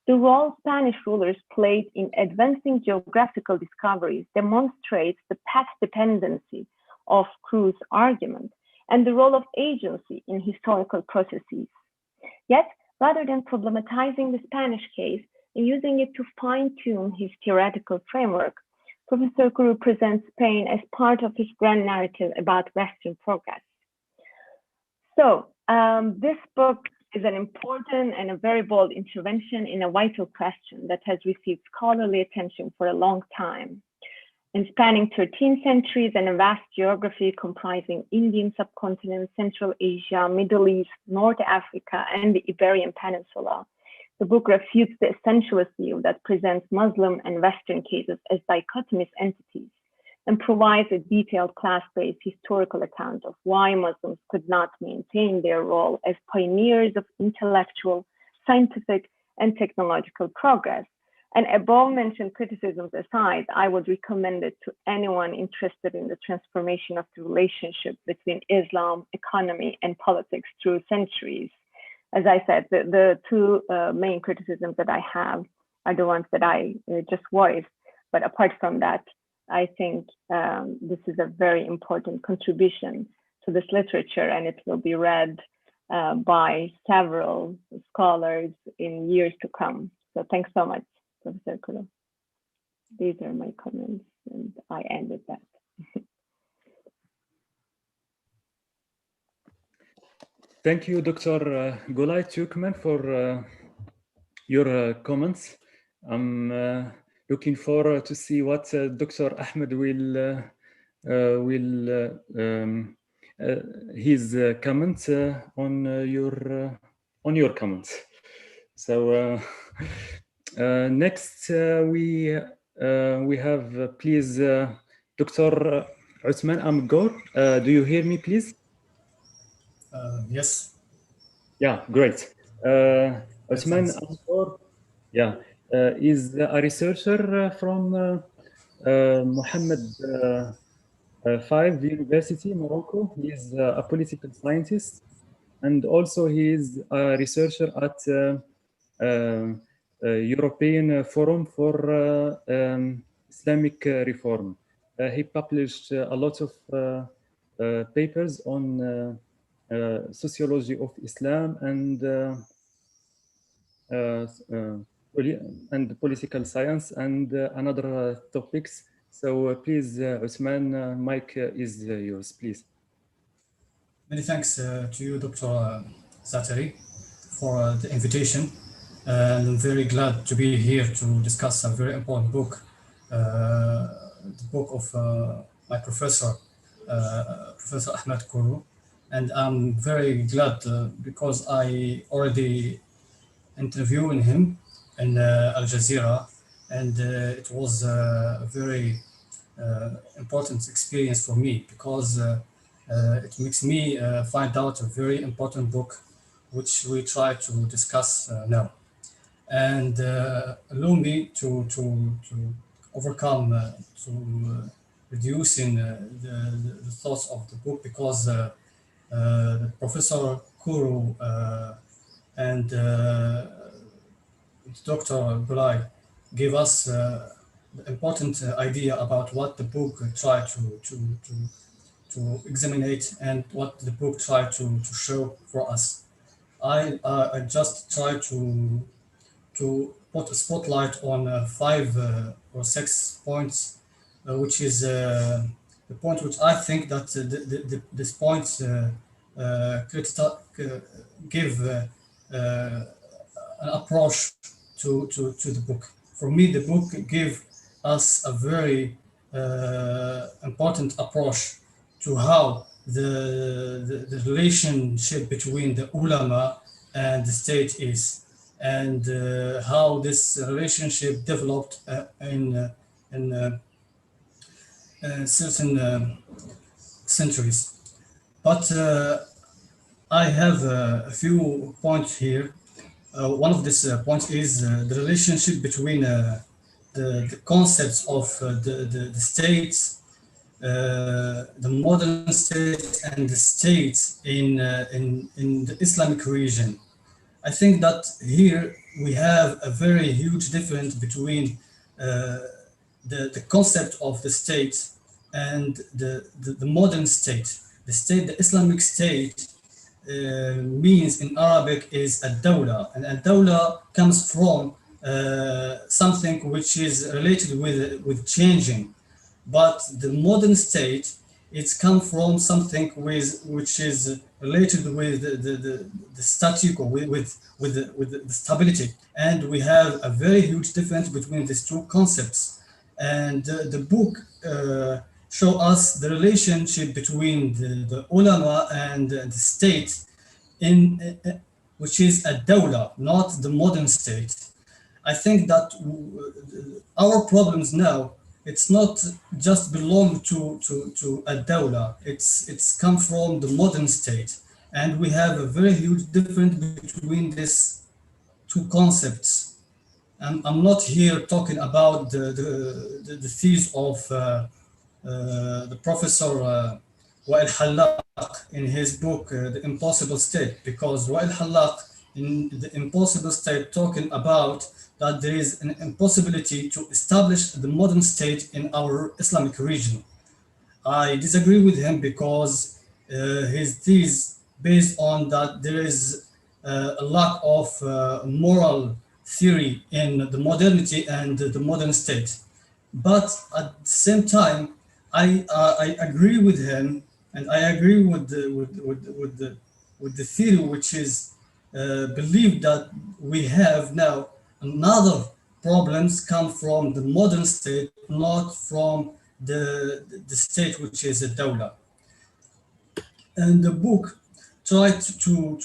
the role Spanish rulers played in advancing geographical discoveries demonstrates the path dependency of Kuru's argument and the role of agency in historical processes. Yet, rather than problematizing the Spanish case and using it to fine-tune his theoretical framework, Professor Kuru presents Spain as part of his grand narrative about Western progress. So this book is an important and a very bold intervention in a vital question that has received scholarly attention for a long time. In spanning 13 centuries and a vast geography comprising Indian subcontinent, Central Asia, Middle East, North Africa, and the Iberian Peninsula, the book refutes the essentialist view that presents Muslim and Western cases as dichotomous entities and provides a detailed class-based historical account of why Muslims could not maintain their role as pioneers of intellectual, scientific and technological progress. And above mentioned criticisms aside, I would recommend it to anyone interested in the transformation of the relationship between Islam, economy, and politics through centuries. As I said, the two main criticisms that I have are the ones that I just voiced. But apart from that, I think this is a very important contribution to this literature, and it will be read by several scholars in years to come. So thanks so much, Professor Kuru. These are my comments, and I ended that. Thank you, Dr. Gulay Türkmen, for your comments. I'm looking forward to see what Dr. Ahmed will his comments on your comments. So next we have please Dr. Uthman Amgor. Do you hear me, please? Yes. Yeah, great. Uthman Amgor, yeah, is a researcher from Mohammed V University, Morocco. He is a political scientist, and also he is a researcher at European Forum for Islamic Reform. He published a lot of papers on sociology of Islam and political science and another topics. So please, Uthman, mic is yours, please. Many thanks to you, Dr. Zaatari, for the invitation. And I'm very glad to be here to discuss a very important book, the book of my professor, Professor Ahmet Kuru. And I'm very glad because I already interviewed him in Al Jazeera, and it was a very important experience for me because it makes me find out a very important book which we try to discuss now. And allow me to overcome, reducing the thoughts of the book because the Professor Kuru and Dr. Gulay gave us the important idea about what the book tried to examine and what the book tried to show for us. I just try to put a spotlight on 5 or 6 points, which is the point which I think that these points give an approach to the book. For me, the book gave us a very important approach to how the relationship between the ulama and the state is, and how this relationship developed in certain centuries. But I have a few points here. One of these points is the relationship between the concepts of the states, the modern state, and the states in the Islamic region. I think that here we have a very huge difference between the concept of the state and the modern state. The Islamic state means in Arabic is a dawla, and a dawla comes from something which is related with changing. But the modern state, it's come from something which is related with the static, or with the stability. And we have a very huge difference between these two concepts. And the book show us the relationship between the ulama and the state, which is a dawla, not the modern state. I think that our problems now, it's not just belong to a dawla, it's come from the modern state. And we have a very huge difference between this two concepts. I'm not here talking about the thesis of the professor Wael Hallaq in his book The Impossible State, because Wael Hallaq in The Impossible State talking about that there is an impossibility to establish the modern state in our Islamic region. I disagree with him because his thesis based on that there is a lack of moral theory in the modernity and the modern state. But at the same time, I agree with him, and I agree with the theory which is believed that we have now another problems come from the modern state, not from the state which is a dawla. And the book tried to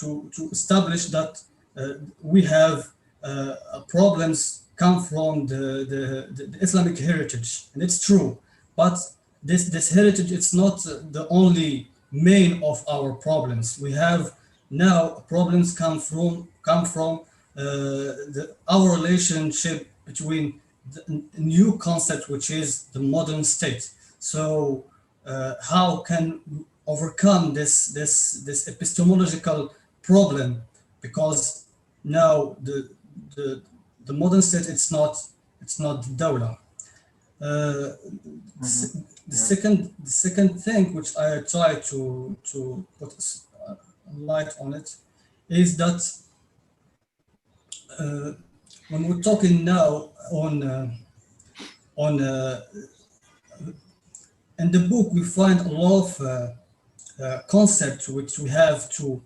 establish that we have problems come from the Islamic heritage, and it's true. But this heritage, it's not the only main of our problems. We have now problems come from our relationship between the new concept, which is the modern state. So how can we overcome this epistemological problem? Because now the modern state, it's not the dawla. The second thing which I try to put light on it is that when we're talking now on in the book, we find a lot of concepts which we have to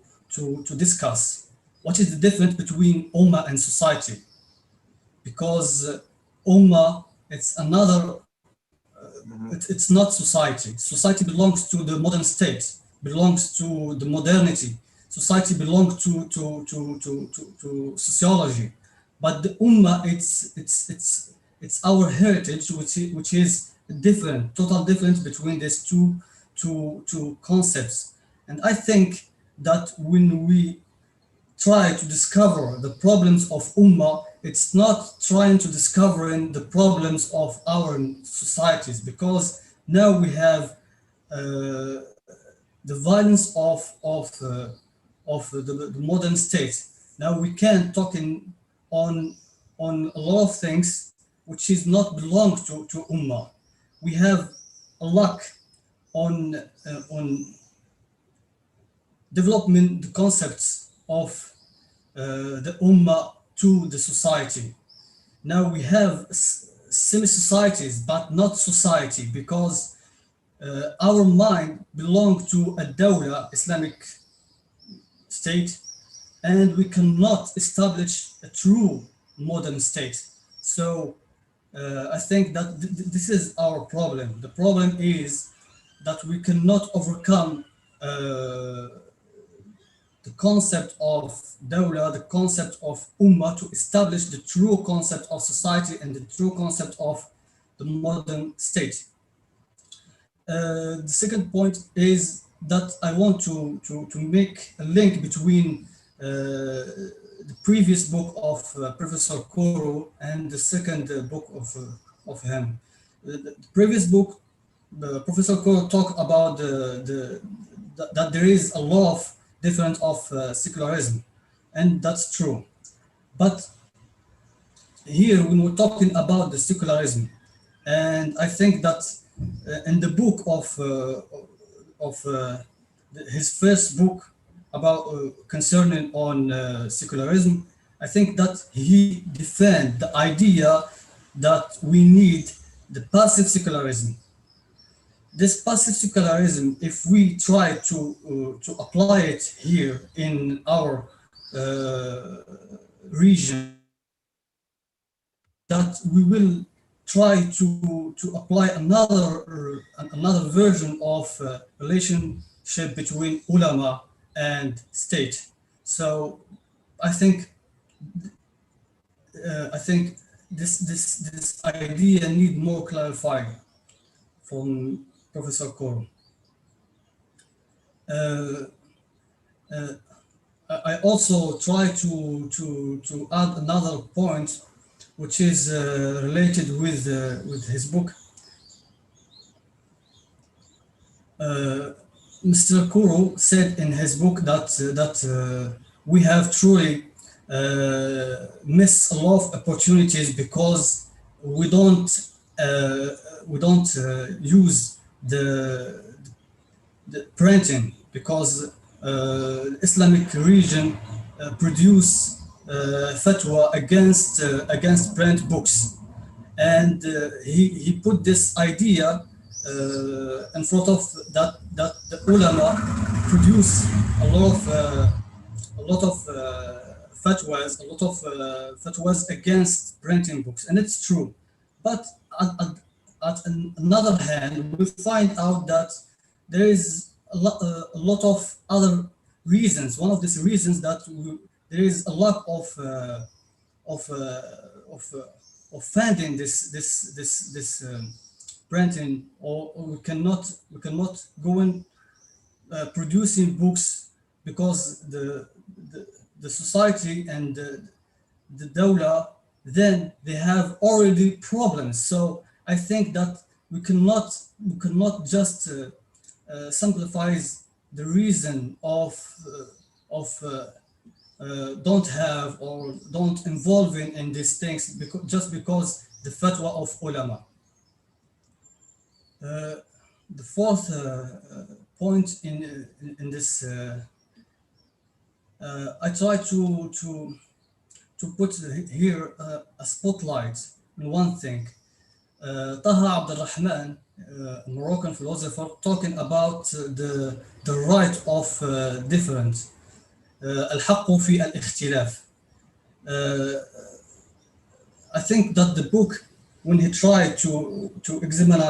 discuss. What is the difference between Ummah and society? Because Ummah, it's another, it's not society. Society belongs to the modern state, belongs to the modernity. Society belongs to sociology. But the Ummah, it's our heritage, which is different, total difference between these two concepts. And I think that when we try to discover the problems of Ummah, it's not trying to discover the problems of our societies, because now we have the violence of the modern state. Now we can talk on a lot of things which is not belong to Ummah. We have a lack on development the concepts of the Ummah to the society. Now we have semi-societies, but not society, because our mind belongs to a dawla, Islamic state, and we cannot establish a true modern state. So I think that this is our problem. The problem is that we cannot overcome the concept of dawla, the concept of Ummah, to establish the true concept of society and the true concept of the modern state. The second point is that I want to make a link between the previous book of Professor Kuru and the second book of him. The previous book, Professor Kuru talked about that there is a lot of difference of secularism, and that's true. But here, when we're talking about the secularism, and I think that in the book of his first book about concerning on secularism, I think that he defended the idea that we need the passive secularism. This passive secularism, if we try to apply it here in our region, that we will try to apply another version of relationship between ulama and state. So I think this idea need more clarifying from Professor Kuru. also try to add another point, which is related with his book. Mr. Kuru said in his book that we have truly missed a lot of opportunities because we don't use the printing, because Islamic region produce fatwa against print books, and he put this idea in front of that the ulama produce a lot of fatwas against printing books, and it's true. But at another hand, we find out that there is a lot of other reasons. One of these reasons that there is a lack of funding this printing, or we cannot go in producing books because the society and the dawla, then they have already problems. So I think that we cannot just simplify the reason of don't have or don't involve in these things just because the fatwa of ulama. The fourth point in this, I try to put here a spotlight on one thing. Taha Abdul Rahman, a Moroccan philosopher, talking about the right of difference. الحق في الاختلاف. I think that the book, when he tried to examine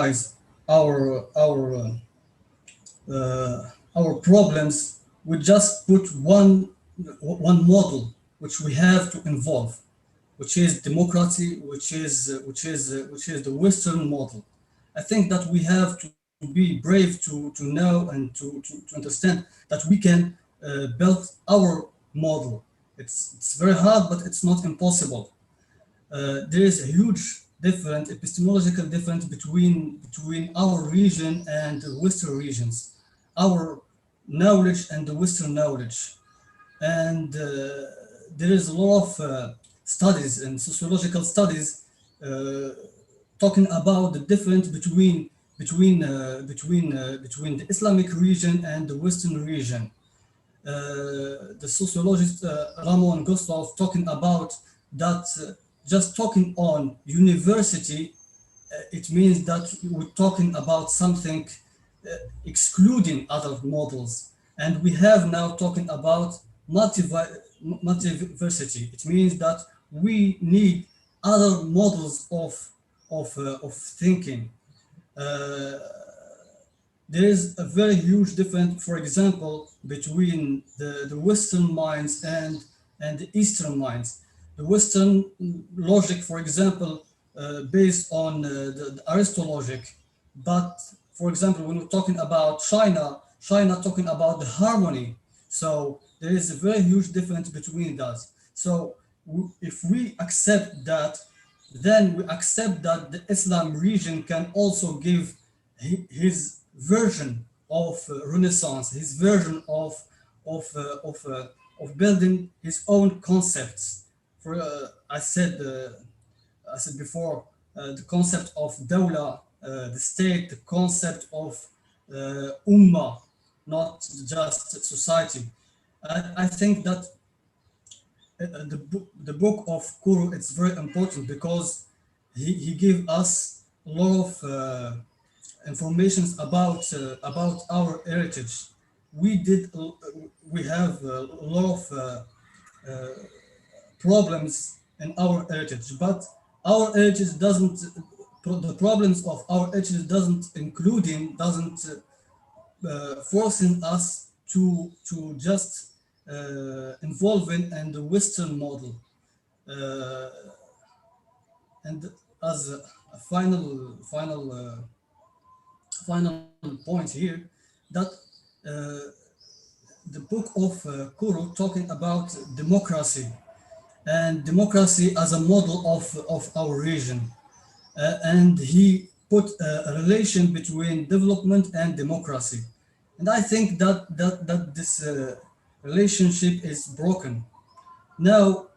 our problems, we just put one model which we have to involve, which is democracy, which is the Western model. I think that we have to be brave to know and to understand that we can build our model. It's very hard, but it's not impossible. There is a huge epistemological difference between our region and the Western regions, our knowledge and the Western knowledge. And there is a lot of studies and sociological studies talking about the difference between the Islamic region and the Western region. The sociologist Ramon Gustav talking about that just talking on university, it means that we're talking about something excluding other models. And we have now talking about multiversity. It means that we need other models of thinking. There is a very huge difference, for example, between the Western minds and the Eastern minds. The Western logic, for example, based on the Aristotle logic, but for example, when we're talking about China talking about the harmony. So there is a very huge difference between that. So if we accept that, then we accept that the Islam region can also give his version of Renaissance, his version of building his own concepts. For I said before, the concept of dawla, the state, the concept of ummah, not just society. I think that the book of Kuru, it's very important because he gave us a lot of information about our heritage. We have a lot of problems in our heritage, but our heritage doesn't. The problems of our heritage doesn't forcing us to just involve in the Western model. And as a final point here, that the book of Kuru talking about democracy and democracy as a model of our region. And he put a relation between development and democracy. And I think that this relationship is broken. Now,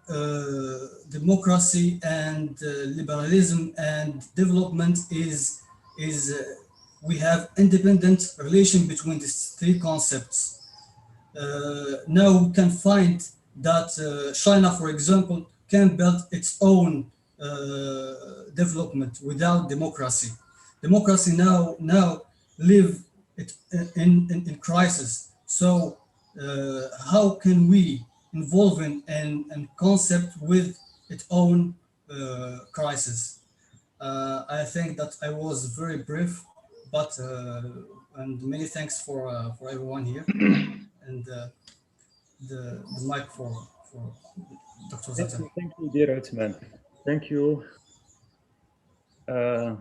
democracy and liberalism and development is we have independent relation between these three concepts. Now we can find that China, for example, can build its own development without democracy. Democracy now live it in crisis. So how can we involve in concept with its own crisis? I think that I was very brief, but and many thanks for everyone here, and the mic for Dr. Zatem. Thank you, dear Othman. Thank you. I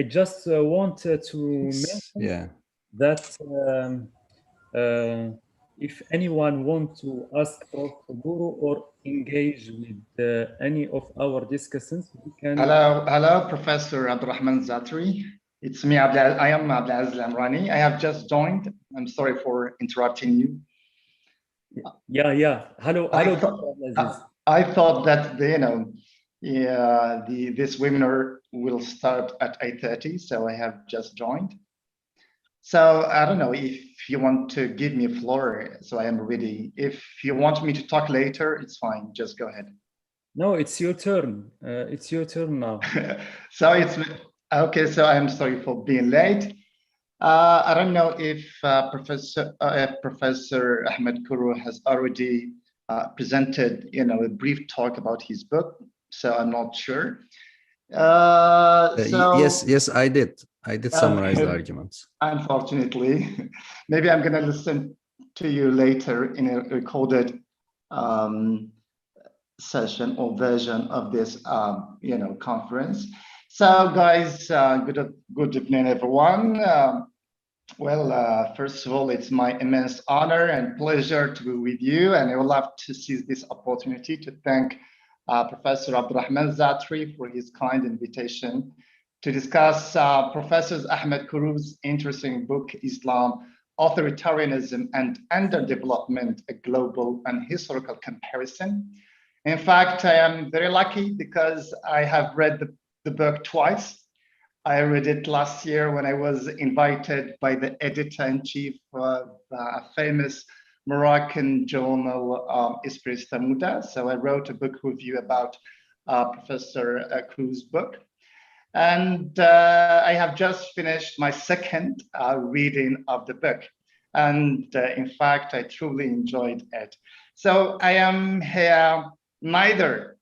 just wanted to mention that if anyone wants to ask Professor Kuru or engage with any of our discussions, we can. Hello, Professor Abdurrahman Zatri. It's me, I am Abdelaziz Lamrani. I have just joined. I'm sorry for interrupting you. Yeah. Hello. I thought that this webinar will start at 8:30, so I have just joined. So I don't know if you want to give me a floor, so I am ready. If you want me to talk later, it's fine. Just go ahead. No, it's your turn. It's your turn now. So it's okay. So I'm sorry for being late. I don't know if Professor Ahmet Kuru has already presented, a brief talk about his book. So I'm not sure. Yes, I did. I did summarize the arguments. Unfortunately, maybe I'm going to listen to you later in a recorded session or version of this, conference. So, guys, good evening, everyone. First of all, it's my immense honor and pleasure to be with you, and I would love to seize this opportunity to thank Professor Abdurrahman Zatri for his kind invitation to discuss Professor Ahmet Kuru's interesting book, Islam, Authoritarianism and Underdevelopment, a Global and Historical Comparison. In fact, I am very lucky because I have read the book twice. I read it last year when I was invited by the editor-in-chief of a famous Moroccan journal, Esprit Muda. So I wrote a book review about Professor Kuru's book. And I have just finished my second reading of the book. And in fact, I truly enjoyed it. So I am here neither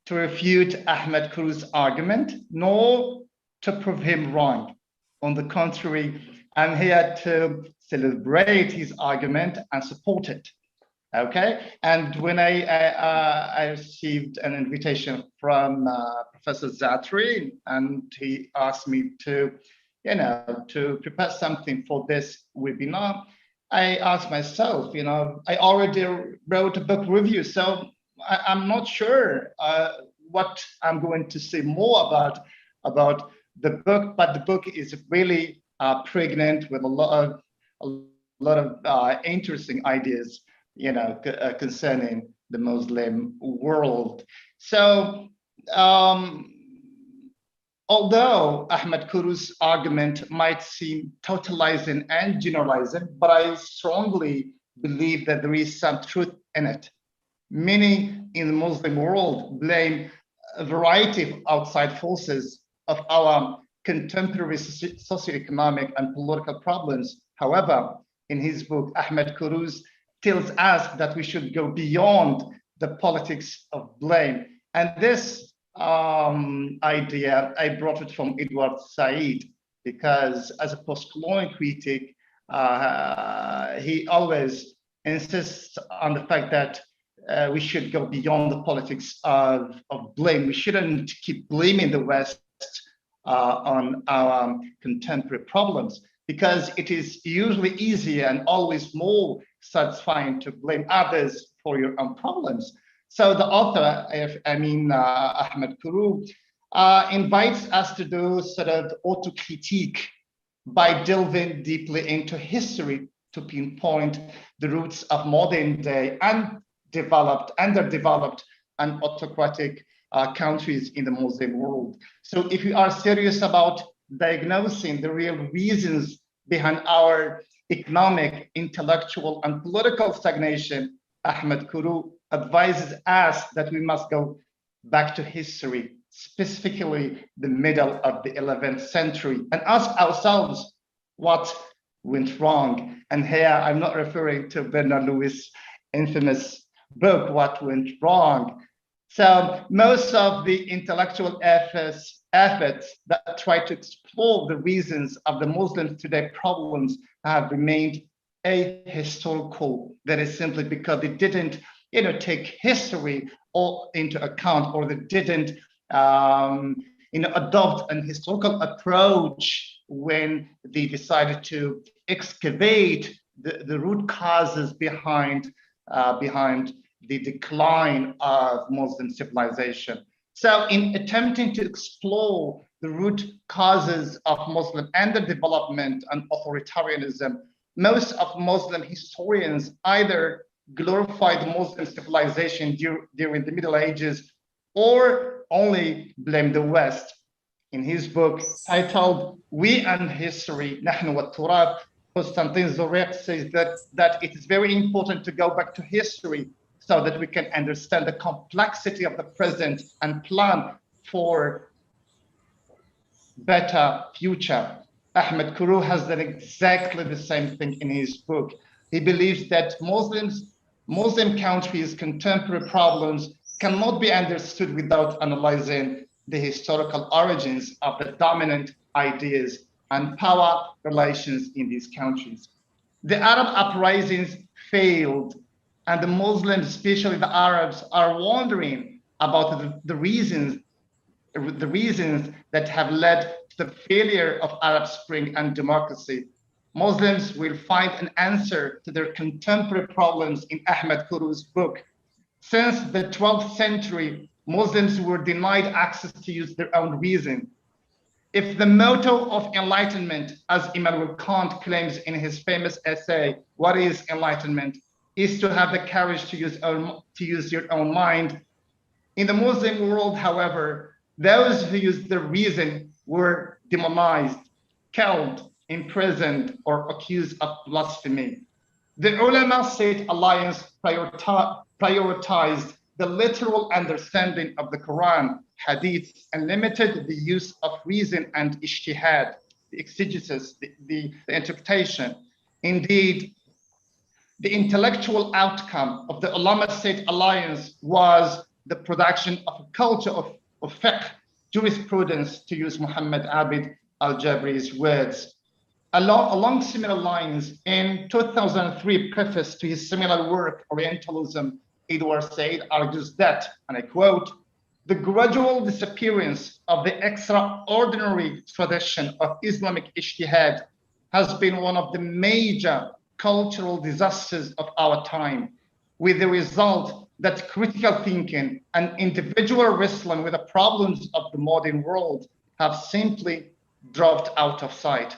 to refute Ahmet Kuru's argument, nor to prove him wrong. On the contrary, I'm here to celebrate his argument and support it. Okay, and when I received an invitation from Professor Zatri, and he asked me to, to prepare something for this webinar, I asked myself, I already wrote a book review, so I'm not sure what I'm going to say more about the book, but the book is really pregnant with a lot of interesting ideas, concerning the Muslim world. So, although Ahmet Kuru's argument might seem totalizing and generalizing, but I strongly believe that there is some truth in it. Many in the Muslim world blame a variety of outside forces of our contemporary socioeconomic and political problems. However, in his book, Ahmet Kuru tells us that we should go beyond the politics of blame. And this idea, I brought it from Edward Said, because as a post-colonial critic, he always insists on the fact that we should go beyond the politics of blame. We shouldn't keep blaming the West on our contemporary problems. because it is usually easier and always more satisfying to blame others for your own problems. So the author, Ahmet Kuru, invites us to do sort of autocritique by delving deeply into history to pinpoint the roots of modern day underdeveloped, and autocratic countries in the Muslim world. So if you are serious about diagnosing the real reasons behind our economic, intellectual, and political stagnation, Ahmet Kuru advises us that we must go back to history, specifically the middle of the 11th century, and ask ourselves what went wrong. And here I'm not referring to Bernard Lewis' infamous book, What Went Wrong. So most of the intellectual efforts that try to explore the reasons of the Muslims today problems have remained ahistorical. That is simply because they didn't, take history into account, or they didn't, adopt an historical approach when they decided to excavate the root causes behind the decline of Muslim civilization. So in attempting to explore the root causes of Muslim underdevelopment and authoritarianism, most of Muslim historians either glorified Muslim civilization during the Middle Ages or only blame the West. In his book titled We and History, نحن والتراث, Constantin Zorek says that it is very important to go back to history so that we can understand the complexity of the present and plan for better future. Ahmet Kuru has done exactly the same thing in his book. He believes that Muslim countries' contemporary problems cannot be understood without analyzing the historical origins of the dominant ideas and power relations in these countries. The Arab uprisings failed, and the Muslims, especially the Arabs, are wondering about the reasons that have led to the failure of Arab Spring and democracy. Muslims will find an answer to their contemporary problems in Ahmet Kuru's book. Since the 12th century, Muslims were denied access to use their own reason. If the motto of enlightenment, as Immanuel Kant claims in his famous essay, What is Enlightenment?, is to have the courage to use your own mind. In the Muslim world, however, those who used their reason were demonized, killed, imprisoned, or accused of blasphemy. The ulama-state alliance prioritized the literal understanding of the Quran, Hadith, and limited the use of reason and ijtihad, the exegesis, the interpretation. Indeed, the intellectual outcome of the ulama-state alliance was the production of a culture of fiqh, jurisprudence, to use Muhammad Abid al-Jabri's words. Along similar lines, in 2003 preface to his seminal work, Orientalism, Edward Said argues that, and I quote, the gradual disappearance of the extraordinary tradition of Islamic ijtihad has been one of the major cultural disasters of our time, with the result that critical thinking and individual wrestling with the problems of the modern world have simply dropped out of sight.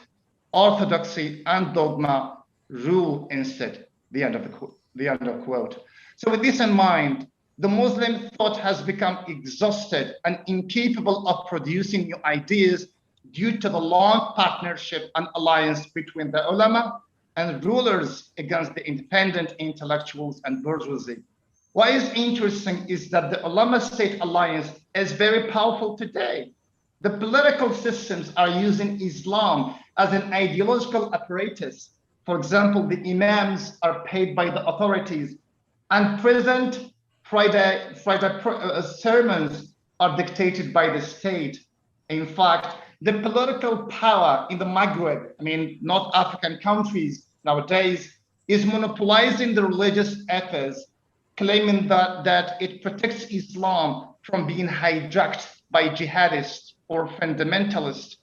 Orthodoxy and dogma rule instead. The end of quote. So with this in mind, the Muslim thought has become exhausted and incapable of producing new ideas due to the long partnership and alliance between the ulama and rulers against the independent intellectuals and bourgeoisie. What is interesting is that the ulama-state alliance is very powerful today. The political systems are using Islam as an ideological apparatus. For example, the imams are paid by the authorities, and present Friday sermons are dictated by the state. In fact, the political power in the Maghreb, North African countries nowadays, is monopolizing the religious efforts, claiming that it protects Islam from being hijacked by jihadists or fundamentalists.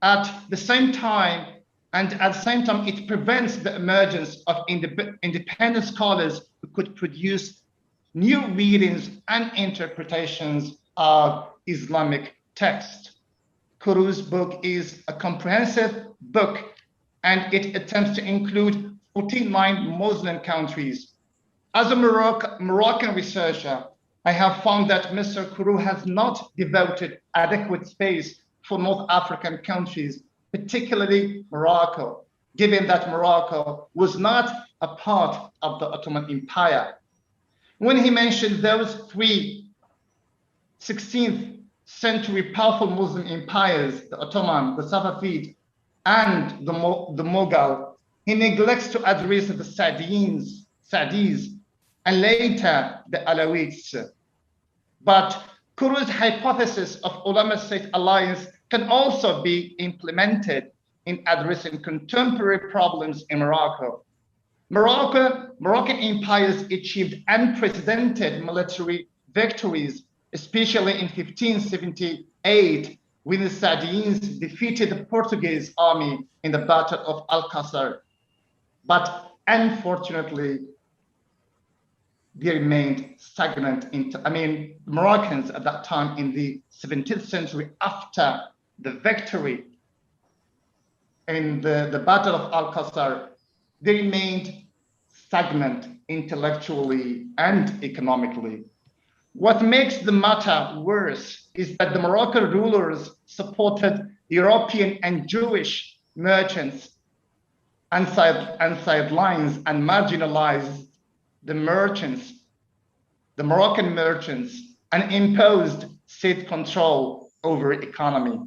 At the same time, And at the same time, it prevents the emergence of independent scholars who could produce new readings and interpretations of Islamic text. Kuru's book is a comprehensive book, and it attempts to include 49 Muslim countries. As a Moroccan researcher, I have found that Mr. Kuru has not devoted adequate space for North African countries, particularly Morocco, given that Morocco was not a part of the Ottoman Empire. When he mentioned those three 16th century powerful Muslim empires, the Ottoman, the Safavid, and the Mughal, he neglects to address the Saadis, and later the Alawites. But Kuru's hypothesis of ulama-state alliance can also be implemented in addressing contemporary problems in Morocco. Moroccan empires achieved unprecedented military victories, especially in 1578, when the Saadians defeated the Portuguese army in the Battle of Alcázar. But unfortunately, they remained stagnant. Moroccans at that time in the 17th century, after the victory in the Battle of Alcázar, they remained stagnant intellectually and economically. What makes the matter worse is that the Moroccan rulers supported European and Jewish merchants and sidelines and marginalized the Moroccan merchants, and imposed state control over economy.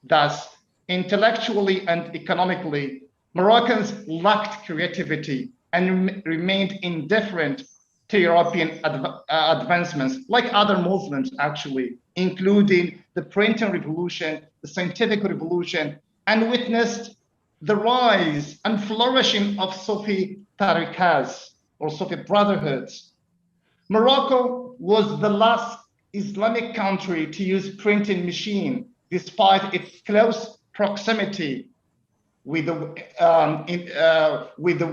Thus, intellectually and economically, Moroccans lacked creativity and remained indifferent to European advancements, like other Muslims actually, including the printing revolution, the scientific revolution, and witnessed the rise and flourishing of Sufi tariqas, or Sufi brotherhoods. Morocco was the last Islamic country to use printing machine, despite its close proximity with the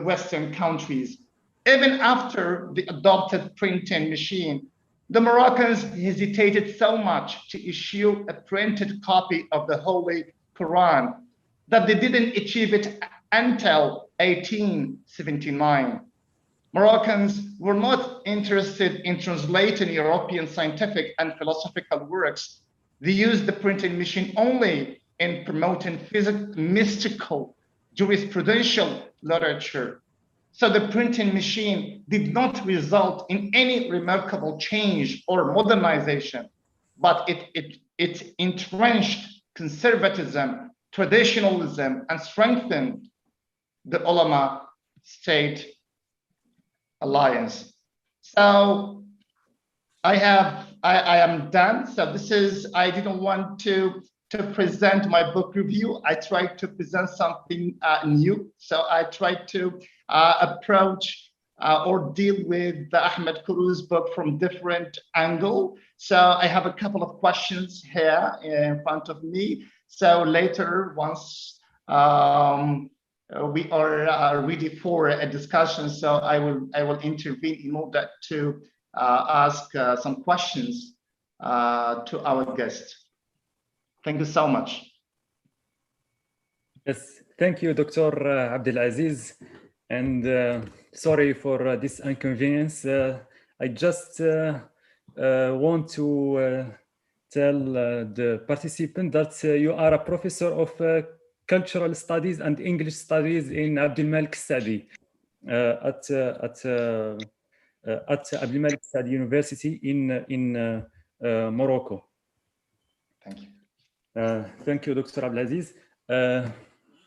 Western countries. Even after the adopted printing machine, the Moroccans hesitated so much to issue a printed copy of the Holy Quran that they didn't achieve it until 1879. Moroccans were not interested in translating European scientific and philosophical works. They used the printing machine only in promoting mystical jurisprudential literature. So the printing machine did not result in any remarkable change or modernization, but it entrenched conservatism, traditionalism, and strengthened the ulama state alliance. So I am done. So this is, I didn't want to present my book review. I tried to present something new. So I tried to approach or deal with the Ahmet Kuru's book from different angle. So I have a couple of questions here in front of me. So later, once we are ready for a discussion, so I will intervene in order to ask some questions to our guest. Thank you so much. Yes, thank you, Dr. Abdelaziz, and sorry for this inconvenience. I just want to tell the participant that you are a professor of cultural studies and English studies in Abdelmalek Study at Abdelmalek Study University in Morocco. Thank you. Thank you, Dr. Abdelaziz.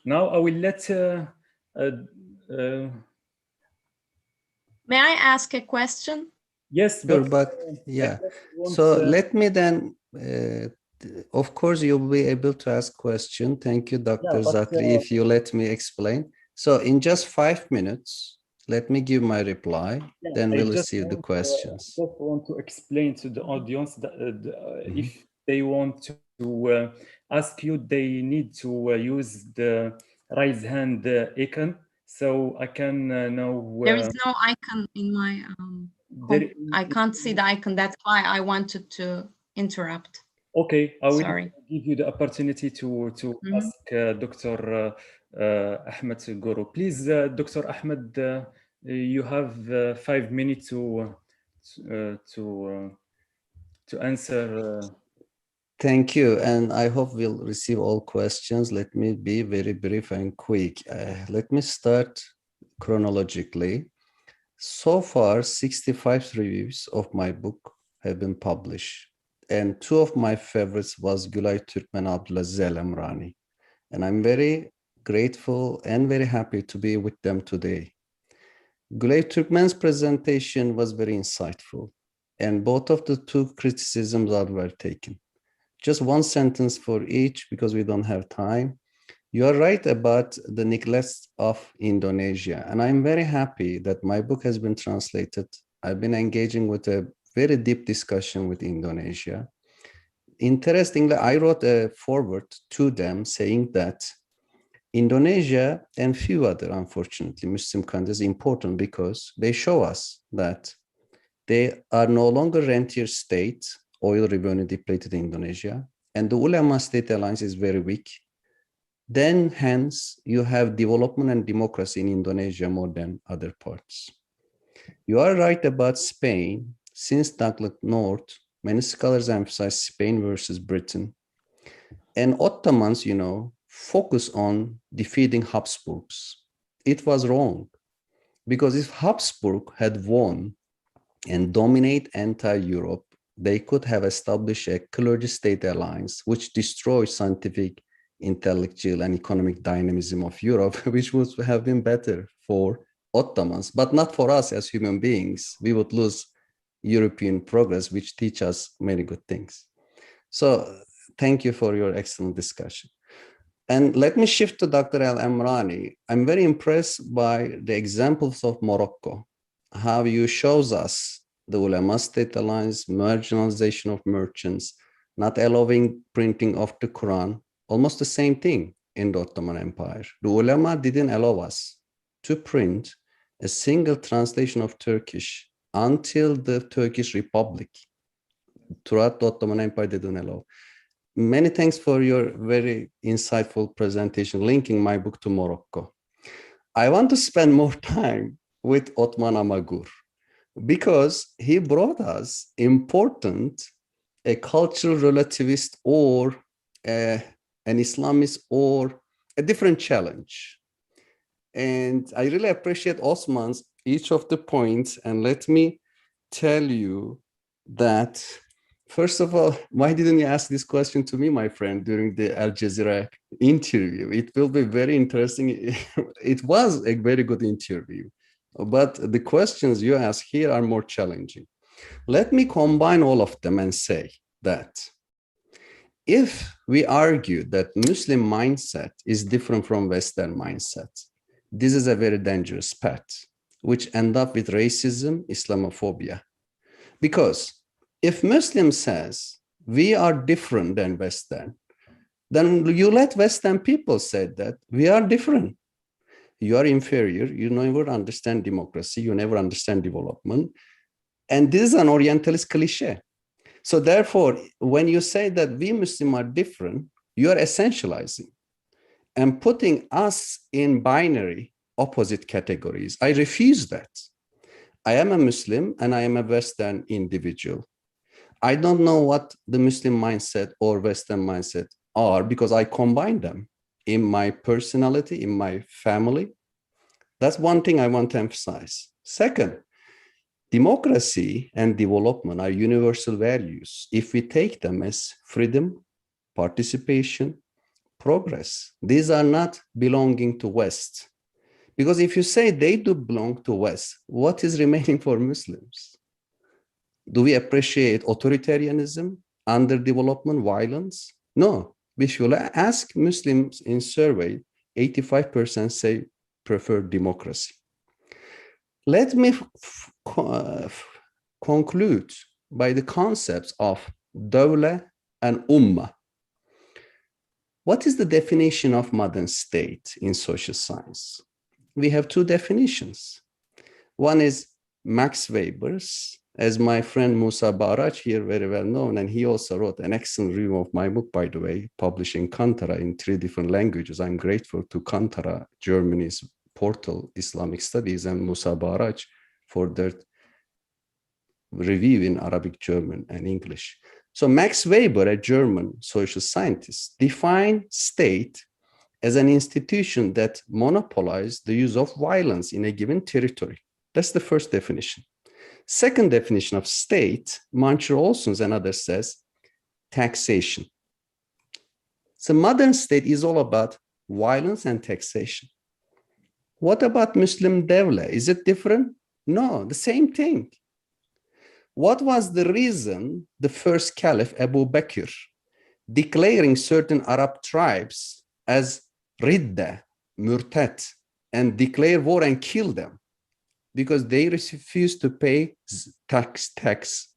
Now I will let. May I ask a question? Yes, sure, but yeah. So let me then. Of course, you'll be able to ask question. Thank you, Dr. Zatri, if you let me explain. So in just 5 minutes, let me give my reply, then we'll receive the questions. I just want to explain to the audience that if they want to ask you, they need to use the raise hand icon, so I can know. There is no icon in my. I can't see the icon. That's why I wanted to interrupt. Okay, I will give you the opportunity to ask Dr. Ahmed Kuru. Please, Dr. Ahmed, you have 5 minutes to answer. Thank you, and I hope we'll receive all questions. Let me be very brief and quick. Let me start chronologically. So far, 65 reviews of my book have been published. And two of my favorites was Gülay Türkmen Abdülaziz El-Emrani. And I'm very grateful and very happy to be with them today. Gülay Türkmen's presentation was very insightful. And both of the two criticisms are well taken. Just one sentence for each because we don't have time. You are right about the neglect of Indonesia. And I'm very happy that my book has been translated. I've been engaging with a very deep discussion with Indonesia. Interestingly, I wrote a foreword to them saying that Indonesia and few other, unfortunately, Muslim countries are important because they show us that they are no longer rentier state, oil revenue depleted in Indonesia, and the ulama-state alliance is very weak. Then, hence, you have development and democracy in Indonesia more than other parts. You are right about Spain. Since Douglas North, many scholars emphasize Spain versus Britain. And Ottomans, focus on defeating Habsburgs. It was wrong. Because if Habsburg had won and dominate entire Europe, they could have established a clergy-state alliance, which destroyed scientific, intellectual, and economic dynamism of Europe, which would have been better for Ottomans, but not for us as human beings. We would lose European progress, which teach us many good things. So thank you for your excellent discussion. And let me shift to Dr. El-Emrani. I'm very impressed by the examples of Morocco, how you shows us the ulama-state alliance, marginalization of merchants, not allowing printing of the Quran, almost the same thing in the Ottoman Empire. The ulama didn't allow us to print a single translation of Turkish until the Turkish Republic. Throughout the Ottoman Empire, they didn't allow. Many thanks for your very insightful presentation, linking my book to Morocco. I want to spend more time with Othman Amagur because he brought us important a cultural relativist or an Islamist or a different challenge. And I really appreciate Osman's each of the points. And let me tell you that, first of all, why didn't you ask this question to me, my friend, during the Al Jazeera interview? It will be very interesting. It was a very good interview, but the questions you ask here are more challenging. Let me combine all of them and say that if we argue that Muslim mindset is different from Western mindset, this is a very dangerous path, which end up with racism, Islamophobia. Because if Muslim says we are different than Western, then you let Western people say that we are different. You are inferior, you never understand democracy, you never understand development. And this is an Orientalist cliche. So therefore, when you say that we Muslims are different, you are essentializing and putting us in binary opposite categories. I refuse that. I am a Muslim and I am a Western individual. I don't know what the Muslim mindset or Western mindset are because I combine them in my personality, in my family. That's one thing I want to emphasize. Second, democracy and development are universal values if we take them as freedom, participation, progress. These are not belonging to West. Because if you say they do belong to West, what is remaining for Muslims? Do we appreciate authoritarianism, underdevelopment, violence? No. We should ask Muslims in survey, 85% say prefer democracy. Let me conclude by the concepts of dawla and ummah. What is the definition of modern state in social science? We have two definitions. One is Max Weber's, as my friend Musa Baraj here, very well known, and he also wrote an excellent review of my book, by the way, published in Kantara in 3 different languages. I'm grateful to Kantara, Germany's portal, Islamic Studies, and Musa Baraj for their review in Arabic, German, and English. So Max Weber, a German social scientist, defined state as an institution that monopolized the use of violence in a given territory. That's the first definition. Second definition of state, Mancher Olson's and others says, taxation. So modern state is all about violence and taxation. What about Muslim Devlet? Is it different? No, the same thing. What was the reason the first caliph, Abu Bakr, declaring certain Arab tribes as Ridda, Murtad, and declare war and kill them? Because they refused to pay tax.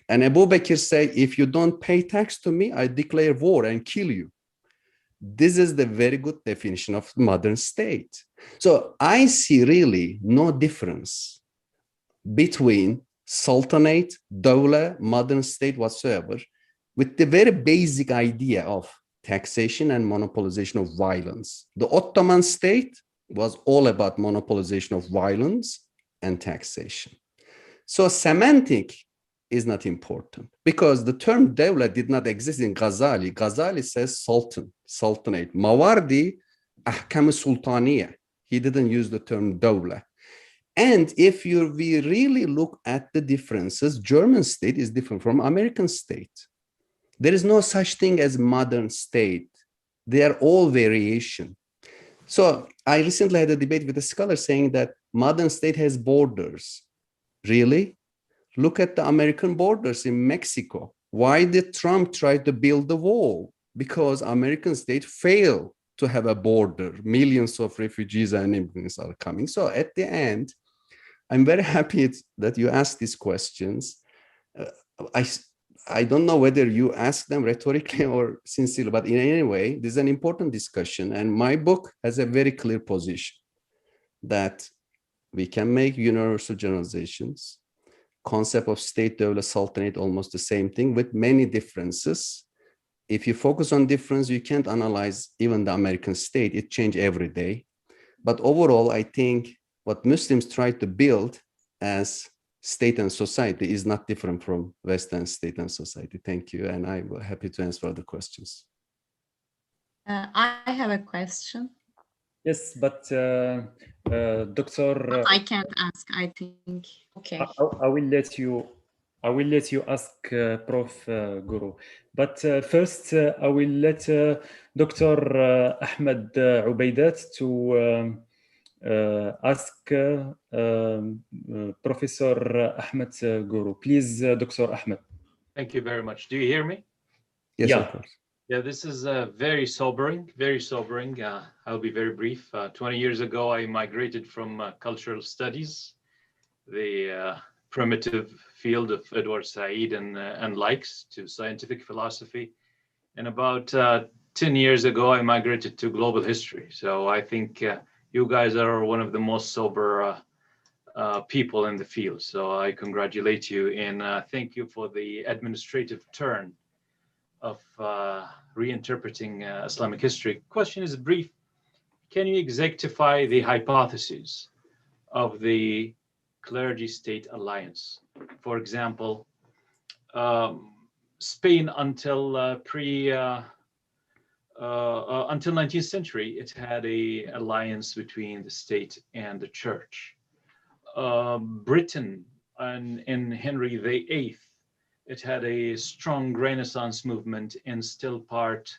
And Abu Bakr said, if you don't pay tax to me, I declare war and kill you. This is the very good definition of modern state. So I see really no difference between sultanate, dawla, modern state whatsoever, with the very basic idea of taxation and monopolization of violence. The Ottoman state was all about monopolization of violence and taxation. So semantic is not important because the term dawla did not exist in Ghazali. Ghazali says sultan, sultanate. Mawardi, ahkam sultaniya. He didn't use the term dawla. And if we really look at the differences, German state is different from American state. There is no such thing as modern state. They are all variation. So I recently had a debate with a scholar saying that modern state has borders. Really? Look at the American borders in Mexico. Why did Trump try to build the wall? Because American state failed to have a border. Millions of refugees and immigrants are coming. So at the end, I'm very happy that you asked these questions. I don't know whether you ask them rhetorically or sincerely, but in any way, this is an important discussion. And my book has a very clear position that we can make universal generalizations. Concept of state, dawla, sultanate, almost the same thing with many differences. If you focus on difference, you can't analyze even the American state. It changes every day. But overall, I think what Muslims try to build as state and society is not different from Western state and society. Thank you. And I'm happy to answer other questions. I have a question. Yes, but Doctor, I can't ask, I think. Okay. I will let you. I will let you ask Prof. Guru. But first, I will let Dr. Ahmed Ubaidat to ask Professor Ahmed Guru. Please, Dr. Ahmed. Thank you very much. Do you hear me? Yes, yeah. Of course. Yeah, this is very sobering, very sobering. I'll be very brief. 20 years ago, I migrated from cultural studies, the primitive field of Edward Said and likes, to scientific philosophy. And about 10 years ago, I migrated to global history. So I think you guys are one of the most sober people in the field. So I congratulate you and thank you for the administrative turn of reinterpreting Islamic history. Question is brief. Can you exactify the hypotheses of the clergy-state alliance? For example, Spain until 19th century, it had a alliance between the state and the church. Britain in Henry VIII, it had a strong Renaissance movement and still part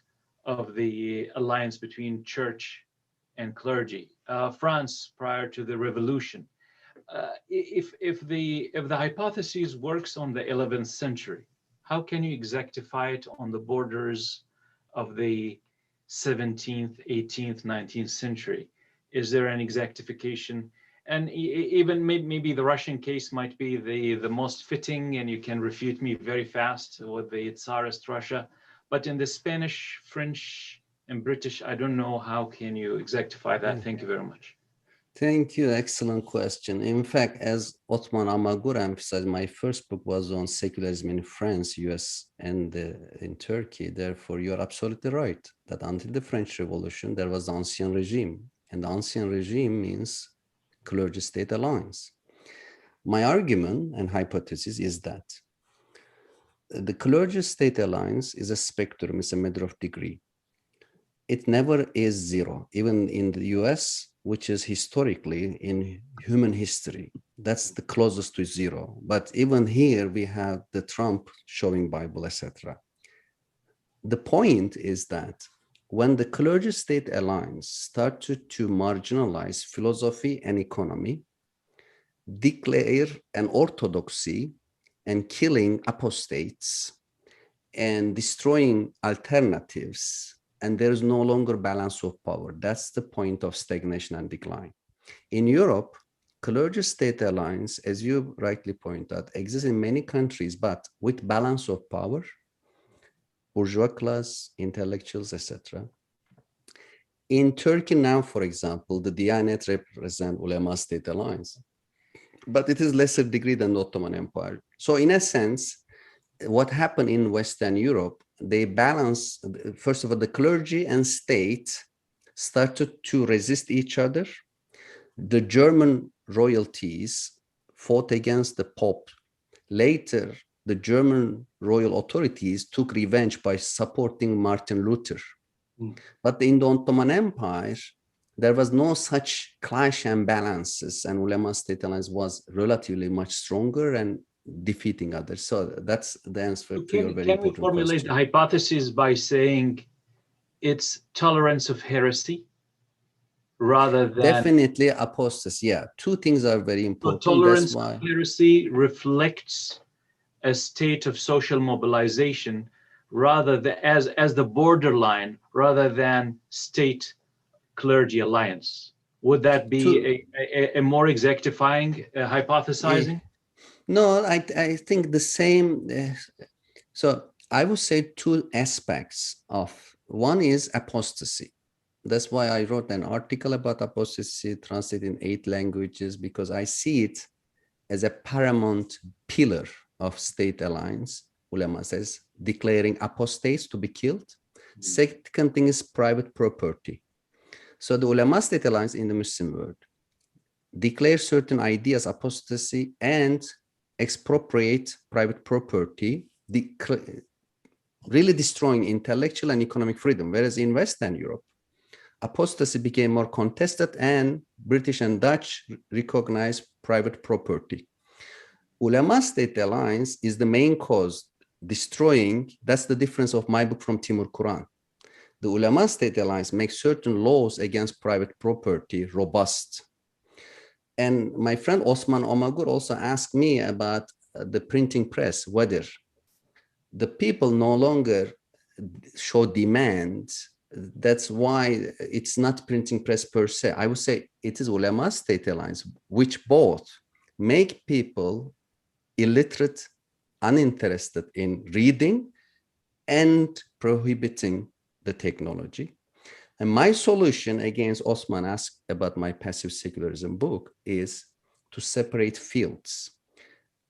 of the alliance between church and clergy. France prior to the revolution. If the hypothesis works on the 11th century, how can you exactify it on the borders of the 17th, 18th, 19th century? Is there an exactification? And even maybe the Russian case might be the most fitting, and you can refute me very fast with the Tsarist Russia. But in the Spanish, French, in British. I don't know how can you exactify that. Thank you very much. Thank you. Excellent question. In fact, as Othman Amagur emphasized, my first book was on secularism in France, US, and in Turkey. Therefore, you're absolutely right that until the French Revolution, there was the Ancien Regime. And the Ancien Regime means clergy-state alliance. My argument and hypothesis is that the clergy-state alliance is a spectrum, it's a matter of degree. It never is zero, even in the US, which is historically in human history, that's the closest to zero. But even here, we have the Trump showing Bible, etc. The point is that when the clergy-state alliance started to marginalize philosophy and economy, declare an orthodoxy and killing apostates and destroying alternatives, and there is no longer balance of power. That's the point of stagnation and decline. In Europe, clergy-state alliance, as you rightly point out, exists in many countries, but with balance of power, bourgeois class, intellectuals, etc. In Turkey now, for example, the Diyanet represents ulema-state alliance, but it is lesser degree than the Ottoman Empire. So in a sense, what happened in Western Europe, they balance, first of all, the clergy and state started to resist each other. The German royalties fought against the Pope. Later, the German royal authorities took revenge by supporting Martin Luther. But in the Ottoman Empire, there was no such clash and balances, and ulema-state alliance was relatively much stronger and defeating others. So that's the answer to your very important question. Can we formulate the hypothesis by saying it's tolerance of heresy rather than... Definitely apostasy, yeah. Two things are very important. So tolerance of heresy reflects a state of social mobilization rather than as the borderline rather than state clergy alliance. Would that be a more exactifying hypothesizing? No, I think the same. So I would say two aspects of, one is apostasy. That's why I wrote an article about apostasy, translated in 8 languages, because I see it as a paramount pillar of state alliance. Ulema says, declaring apostates to be killed. Second thing is private property. So the ulema-state alliance in the Muslim world declares certain ideas, apostasy, and expropriate private property, really destroying intellectual and economic freedom. Whereas in Western Europe, apostasy became more contested and British and Dutch recognized private property. Ulema-state alliance is the main cause, destroying, that's the difference of my book from Timur Kuran. The ulema-state alliance makes certain laws against private property robust. And my friend Osman Omagur also asked me about the printing press, whether the people no longer show demand. That's why it's not printing press per se. I would say it is ulema-state alliance, which both make people illiterate, uninterested in reading, and prohibiting the technology. And my solution, against Osman asked about my passive secularism book, is to separate fields: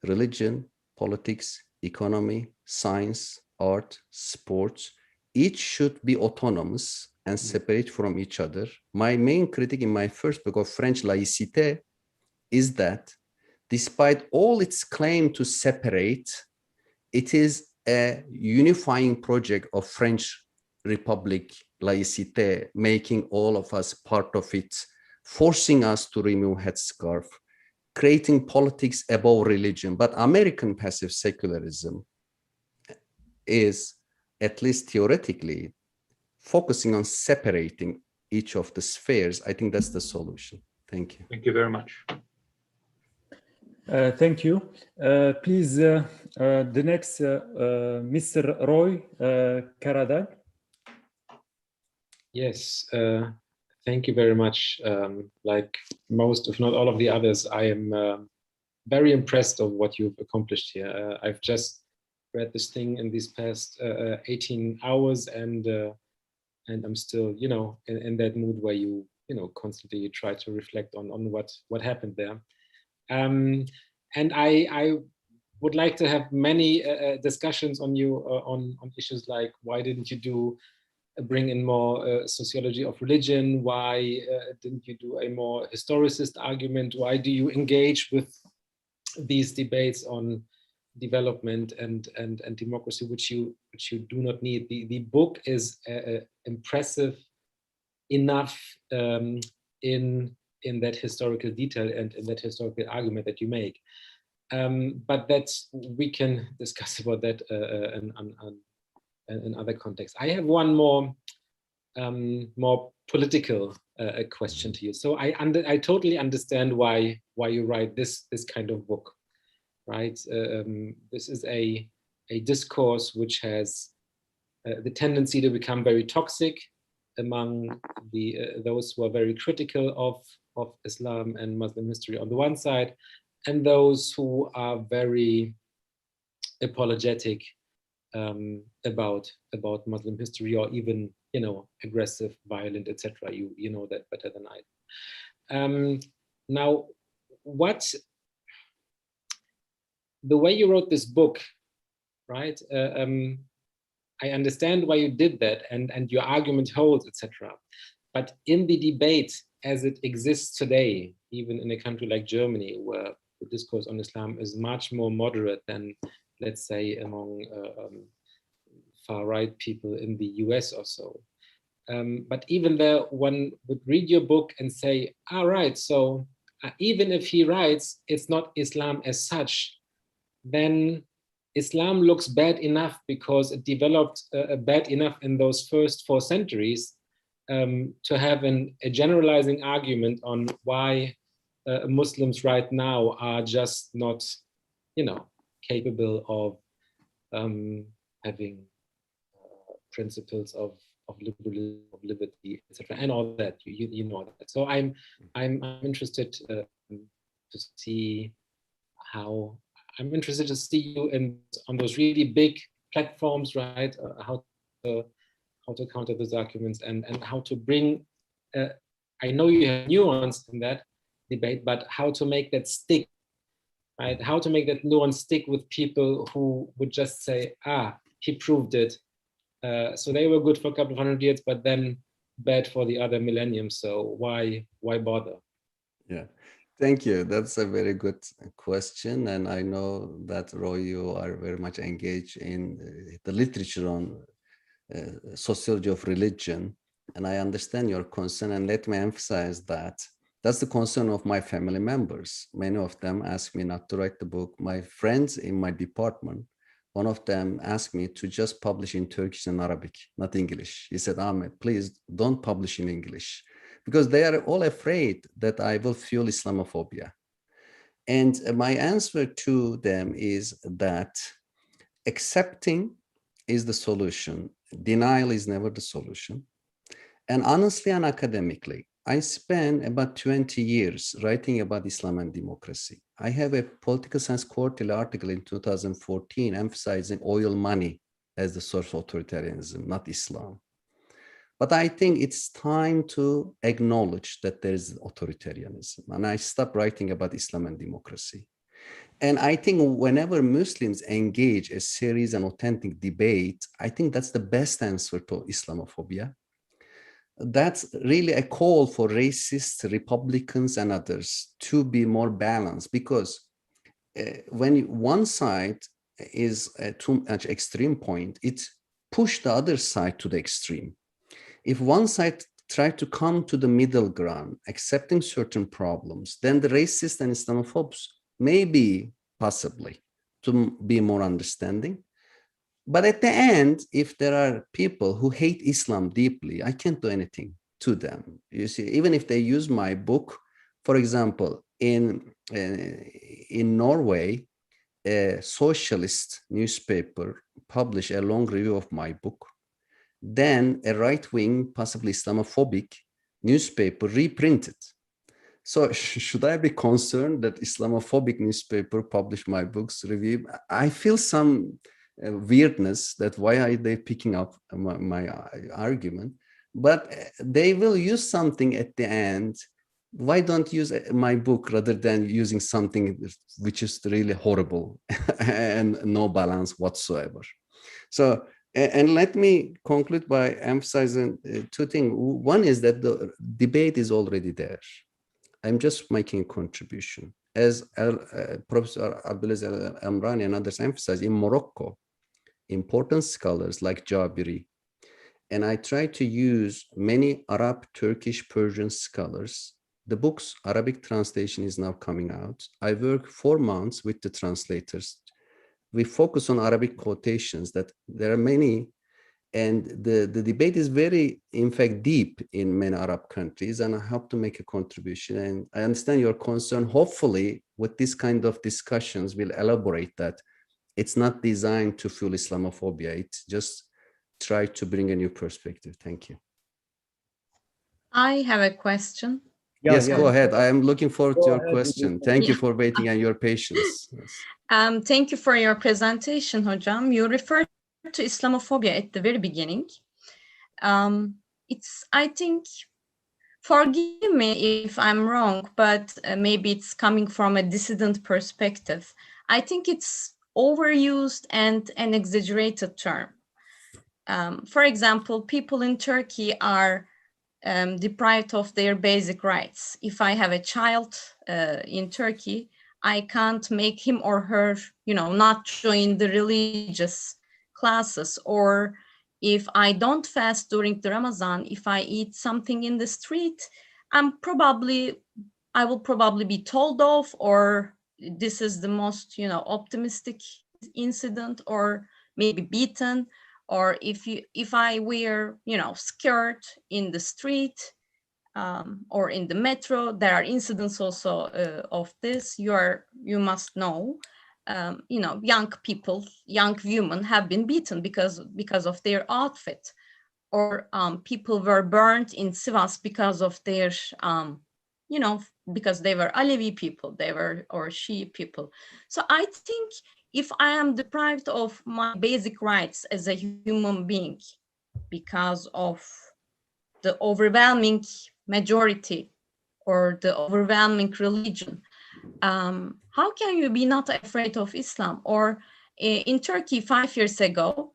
religion, politics, economy, science, art, sports. Each should be autonomous and separate from each other. My main critique in my first book of French laïcité is that despite all its claim to separate, it is a unifying project of French Republic laïcité, making all of us part of it, forcing us to remove headscarf, creating politics above religion. But American passive secularism is, at least theoretically, focusing on separating each of the spheres. I think that's the solution. Thank you. Thank you very much. Thank you. Please, the next, Mr. Roy Karadag. Yes, thank you very much. Like most, if not all of the others, I am very impressed of what you've accomplished here. I've just read this thing in these past 18 hours, and I'm still, you know, in that mood where you know, constantly you try to reflect on what happened there. And I would like to have many discussions on you on issues like, why didn't you bring in more sociology of religion? Why didn't you do a more historicist argument? Why do you engage with these debates on development and democracy, which you do not need? The book is impressive enough in that historical detail and in that historical argument that you make. But that's, we can discuss about that in other contexts. I have one more political question to you. So I totally understand why you write this kind of book, right? This is a discourse which has the tendency to become very toxic among those who are very critical of Islam and Muslim history on the one side, and those who are very apologetic about Muslim history, or even, you know, aggressive, violent, etc. You know that better than I. Now, the way you wrote this book, right? I understand why you did that, and your argument holds, etc. But in the debate as it exists today, even in a country like Germany, where the discourse on Islam is much more moderate than, let's say, among far-right people in the US or so. But even there, one would read your book and say, all right, so even if he writes it's not Islam as such, then Islam looks bad enough because it developed bad enough in those first 4 centuries to have a generalizing argument on why Muslims right now are just not, you know, capable of having principles of liberalism, of liberty, etc., and all that. You know that. So I'm interested to see how. I'm interested to see you on those really big platforms, right? How to counter those arguments and how to bring. I know you have nuance in that debate, but how to make that stick, right? How to make that nuance stick with people who would just say, he proved it. So they were good for a couple of 100 years, but then bad for the other millennium. So why bother? Yeah. Thank you. That's a very good question. And I know that, Roy, you are very much engaged in the literature on sociology of religion. And I understand your concern. And let me emphasize that that's the concern of my family members. Many of them ask me not to write the book. My friends in my department, one of them asked me to just publish in Turkish and Arabic, not English. He said, Ahmet, please don't publish in English, because they are all afraid that I will fuel Islamophobia. And my answer to them is that accepting is the solution. Denial is never the solution. And honestly and academically, I spent about 20 years writing about Islam and democracy. I have a political science quarterly article in 2014 emphasizing oil money as the source of authoritarianism, not Islam. But I think it's time to acknowledge that there is authoritarianism. And I stopped writing about Islam and democracy. And I think whenever Muslims engage a serious and authentic debate, I think that's the best answer to Islamophobia. That's really a call for racists, Republicans, and others to be more balanced, because when one side is too much extreme point, it pushes the other side to the extreme. If one side try to come to the middle ground, accepting certain problems, then the racists and Islamophobes may be possibly to be more understanding. But at the end, if there are people who hate Islam deeply, I can't do anything to them. You see, even if they use my book, for example, in Norway, a socialist newspaper published a long review of my book. Then a right-wing, possibly Islamophobic newspaper reprinted. So should I be concerned that Islamophobic newspaper published my book's review? I feel some weirdness that why are they picking up my argument? but they will use something at the end. Why don't use my book rather than using something which is really horrible and no balance whatsoever? So, and let me conclude by emphasizing two things. One is that the debate is already there. I'm just making a contribution. As Professor Abdulaziz Amrani and others emphasize, in Morocco, important scholars like Jabiri, and I try to use many Arab, Turkish, Persian scholars. The book's Arabic translation is now coming out. I work 4 months with the translators. We focus on Arabic quotations that there are many, and the debate is very, in fact, deep in many Arab countries, and I hope to make a contribution. And I understand your concern. Hopefully, with this kind of discussions, we'll elaborate that it's not designed to fuel Islamophobia. It's just try to bring a new perspective. Thank you. I have a question. Yes, go ahead. I am looking forward to your question. Thank you for waiting and your patience. Yes. Thank you for your presentation, Hocam. You referred to Islamophobia at the very beginning. I think, forgive me if I'm wrong, but maybe it's coming from a dissident perspective. I think it's overused and an exaggerated term. For example, people in Turkey are deprived of their basic rights. If I have a child in Turkey, I can't make him or her, not join the religious classes. Or if I don't fast during the Ramadan, if I eat something in the street, I will probably be told off, or this is the most, optimistic incident, or maybe beaten. Or if I wear, skirt in the street or in the metro, there are incidents also of this. You must know, young people, young women have been beaten because of their outfit, or people were burned in Sivas because of their, because they were Alevi people, or Shia people. So I think if I am deprived of my basic rights as a human being because of the overwhelming majority or the overwhelming religion, how can you be not afraid of Islam? Or in Turkey 5 years ago,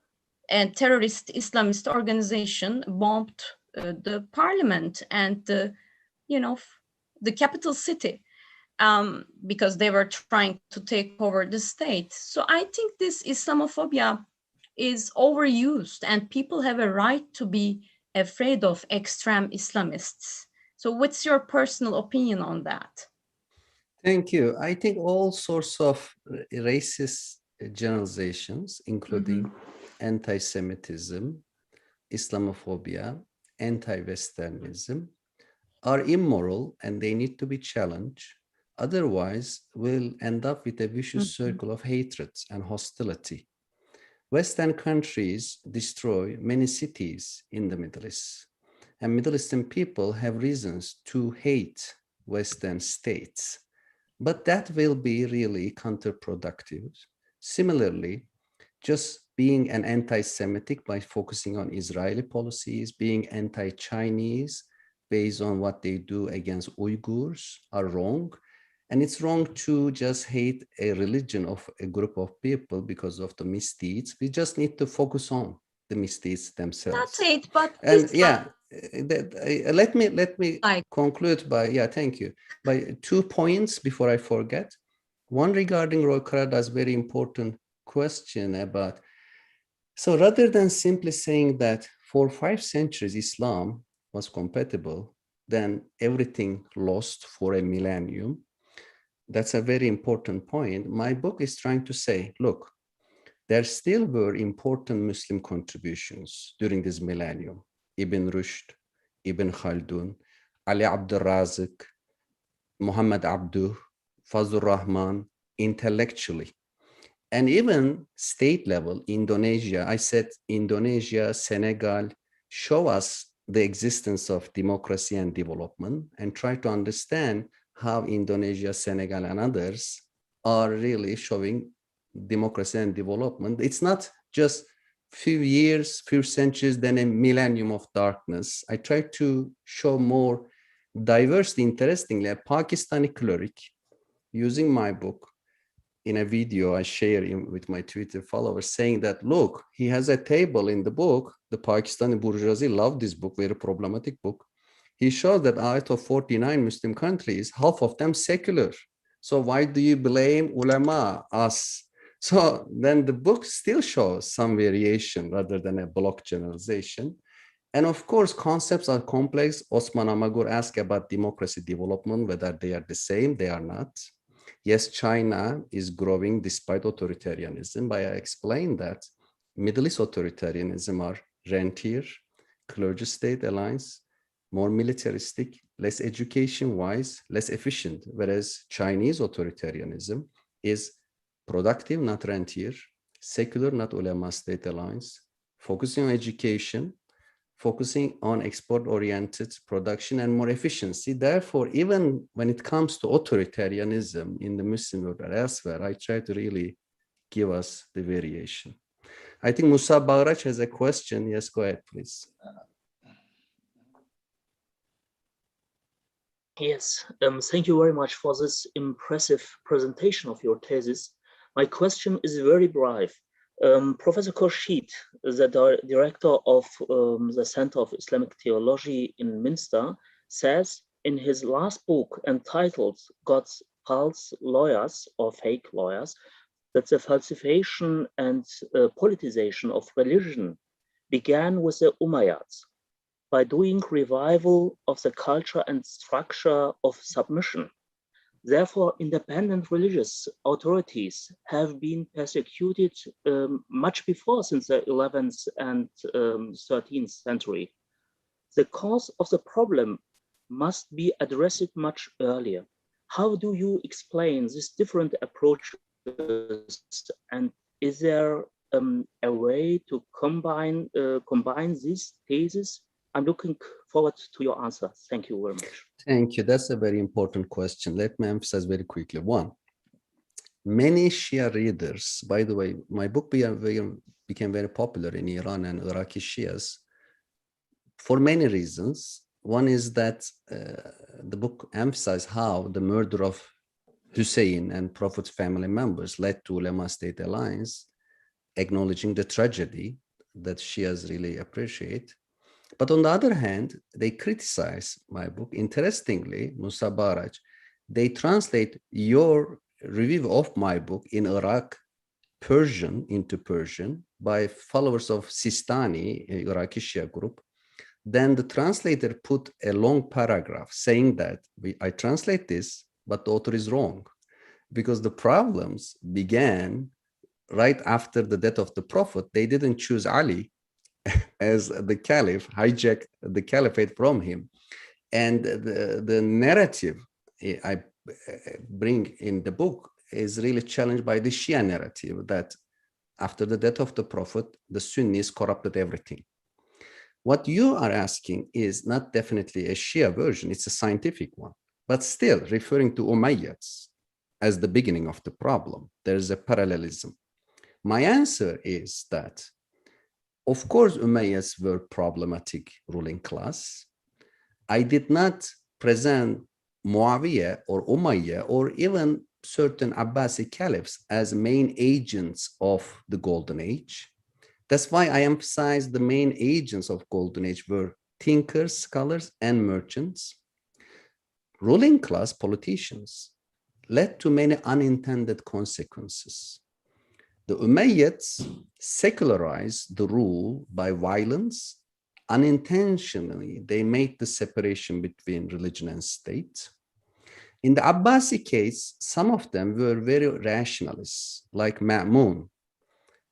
a terrorist Islamist organization bombed the parliament and the capital city. Because they were trying to take over the state. So I think this Islamophobia is overused, and people have a right to be afraid of extreme Islamists. So what's your personal opinion on that? Thank you. I think all sorts of racist generalizations, including anti-Semitism, Islamophobia, anti-Westernism, are immoral and they need to be challenged. Otherwise, we'll end up with a vicious circle of hatred and hostility. Western countries destroy many cities in the Middle East, and Middle Eastern people have reasons to hate Western states, but that will be really counterproductive. Similarly, just being an anti-Semitic by focusing on Israeli policies, being anti-Chinese based on what they do against Uyghurs are wrong. And it's wrong to just hate a religion of a group of people because of the misdeeds. We just need to focus on the misdeeds themselves. That's it, but let me conclude by, thank you, by 2 points before I forget. One regarding Roy Karada's very important question about, so rather than simply saying that for 5 centuries Islam was compatible, then everything lost for a millennium. That's a very important point. My book is trying to say, look, there still were important Muslim contributions during this millennium. Ibn Rushd, Ibn Khaldun, Ali Abdul Razik, Muhammad Abduh, Fazlur Rahman, intellectually. And even state level, Indonesia, I said Indonesia, Senegal, show us the existence of democracy and development, and try to understand how Indonesia, Senegal, and others are really showing democracy and development. It's not just few years, few centuries, then a millennium of darkness. I try to show more diversity. Interestingly, a Pakistani cleric using my book in a video I share with my Twitter followers, saying that, look, he has a table in the book. The Pakistani bourgeoisie loved this book, very problematic book. He showed that out of 49 Muslim countries, half of them secular. So why do you blame ulama, us? So then the book still shows some variation rather than a block generalization. And of course, concepts are complex. Osman Amagur asked about democracy development, whether they are the same. They are not. Yes, China is growing despite authoritarianism, but I explained that Middle East authoritarianism are rentier, clergy-state alliance, more militaristic, less education-wise, less efficient, whereas Chinese authoritarianism is productive, not rentier, secular, not ulama-state alliance, focusing on education, focusing on export-oriented production and more efficiency. Therefore, even when it comes to authoritarianism in the Muslim world or elsewhere, I try to really give us the variation. I think Musa Baghraj has a question. Yes, go ahead, please. Yes, thank you very much for this impressive presentation of your thesis. My question is very brief. Professor Khurshid, the director of the Center of Islamic Theology in Münster, says in his last book entitled God's False Lawyers or Fake Lawyers, that the falsification and politicization of religion began with the Umayyads by doing revival of the culture and structure of submission. Therefore, independent religious authorities have been persecuted much before, since the 11th and 13th century. The cause of the problem must be addressed much earlier. How do you explain this different approach? And is there a way to combine these theses? I'm looking forward to your answer. Thank you very much. Thank you. That's a very important question. Let me emphasize very quickly. One, many Shia readers, by the way, my book became very popular in Iran and Iraqi Shias for many reasons. One is that the book emphasized how the murder of Hussein and Prophet's family members led to ulama-state alliance, acknowledging the tragedy that Shias really appreciate. But on the other hand, they criticize my book. Interestingly, Musa Baghraj, they translate your review of my book in Iraq, Persian into Persian by followers of Sistani, Iraqi Shia group. Then the translator put a long paragraph saying that I translate this, but the author is wrong, because the problems began right after the death of the Prophet. They didn't choose Ali as the caliph, hijacked the caliphate from him. And the narrative I bring in the book is really challenged by the Shia narrative that after the death of the Prophet, the Sunnis corrupted everything. What you are asking is not definitely a Shia version, it's a scientific one, but still referring to Umayyads as the beginning of the problem. There is a parallelism. My answer is that, of course, Umayyads were problematic ruling class. I did not present Muawiyah or Umayyah or even certain Abbasi caliphs as main agents of the Golden Age. That's why I emphasize the main agents of Golden Age were thinkers, scholars, and merchants. Ruling class politicians led to many unintended consequences. The Umayyads secularized the rule by violence. Unintentionally, they made the separation between religion and state. In the Abbasi case, some of them were very rationalists, like Ma'mun.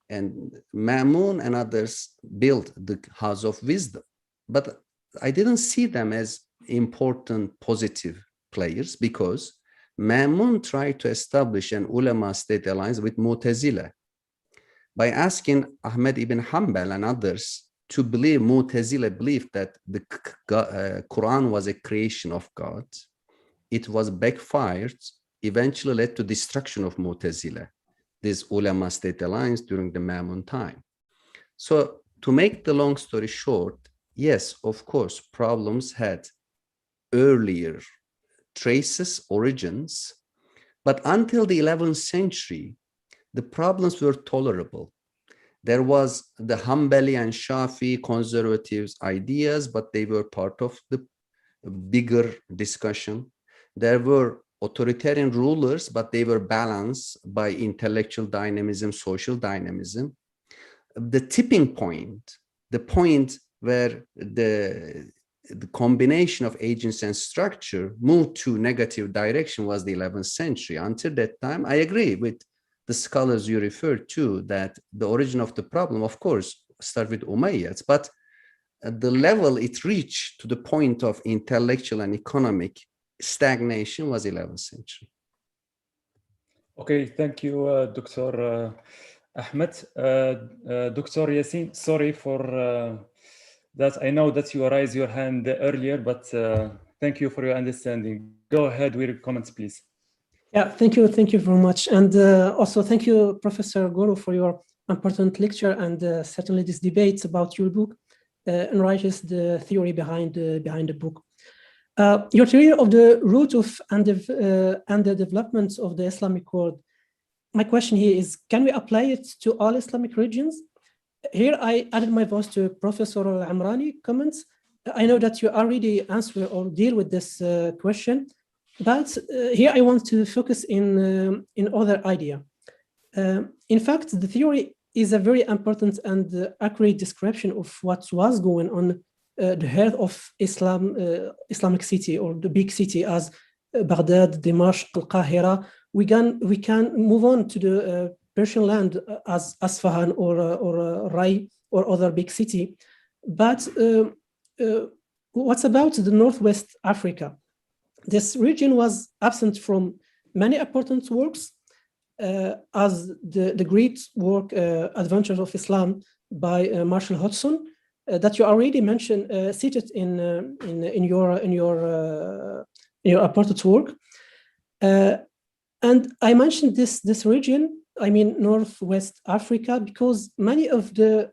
And Ma'mun and others built the House of Wisdom. But I didn't see them as important positive players because Ma'mun tried to establish an ulama-state alliance with Mu'tazila by asking Ahmet ibn Hanbal and others to believe Mu'tazila believed that the Quran was a creation of God. It was backfired, eventually led to destruction of Mu'tazila, this ulama state alliance during the Ma'mun time. So to make the long story short, yes, of course, problems had earlier traces, origins, but until the 11th century, the problems were tolerable. There was the Hanbali and Shafi conservatives' ideas, but they were part of the bigger discussion. There were authoritarian rulers, but they were balanced by intellectual dynamism, social dynamism. The tipping point, the point where the combination of agency and structure moved to negative direction was the 11th century. Until that time, I agree with the scholars you referred to that the origin of the problem, of course, start with Umayyads, but at the level it reached to the point of intellectual and economic stagnation was 11th century. Okay, thank you, Dr. Ahmet. Dr. Yassin, sorry for that. I know that you raised your hand earlier, but thank you for your understanding. Go ahead with your comments, please. Yeah, thank you very much. And also thank you, Professor Kuru, for your important lecture, and certainly this debate about your book enriches the theory behind the book. Your theory of the root of underdevelopment of the Islamic world. My question here is, can we apply it to all Islamic regions? Here I added my voice to Professor Al-Amrani comments. I know that you already answer or deal with this question, but here I want to focus in other idea. In fact, the theory is a very important and accurate description of what was going on the heart of Islamic city, or the big city as Baghdad, Dimashq, Al-Qahira. We can move on to the Persian land as Asfahan or Rai or other big city. But what's about the Northwest Africa? This region was absent from many important works, as the great work Adventures of Islam by Marshall Hodgson that you already mentioned, cited in your important work. And I mentioned this region, I mean Northwest Africa, because many of the,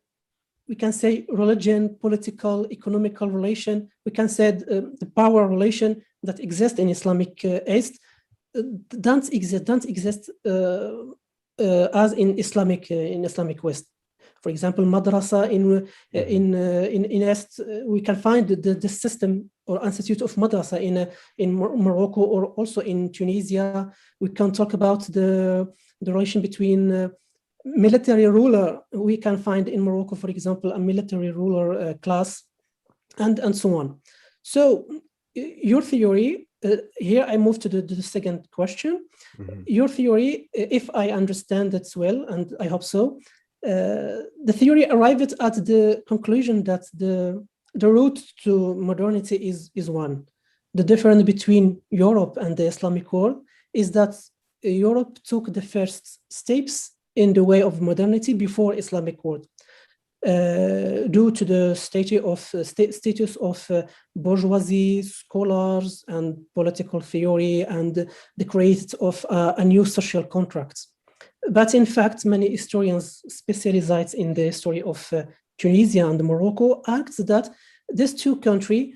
we can say, religion, political, economical relation, we can say the power relation that exists in Islamic East don't exist as in Islamic West. For example, madrasa in East, we can find the system or institute of madrasa in Morocco or also in Tunisia. We can talk about the relation between military ruler. We can find in Morocco, for example, a military ruler class, and so on. So your theory, here I move to the second question. Mm-hmm. Your theory, if I understand it well, and I hope so, the theory arrived at the conclusion that the route to modernity is one. The difference between Europe and the Islamic world is that Europe took the first steps in the way of modernity before Islamic world, due to the status of bourgeoisie, scholars, and political theory, and the creation of a new social contract. But in fact, many historians specialized in the history of Tunisia and Morocco argue that these two countries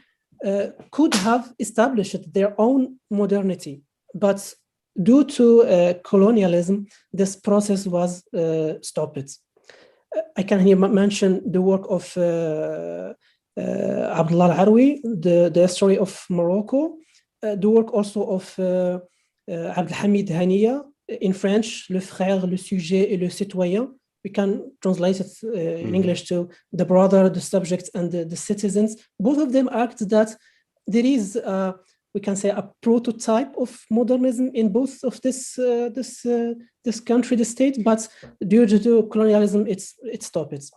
could have established their own modernity, but due to colonialism, this process was stopped. I can here mention the work of Abdullah Al-Arwi, the history of Morocco, the work also of Abdelhamid Hania, in French, Le Frère, Le Sujet et Le Citoyen. We can translate it in English to the brother, the subject, and the citizens. Both of them argue that there is, we can say, a prototype of modernism in both of this country, the state, but due to colonialism, it's stopped.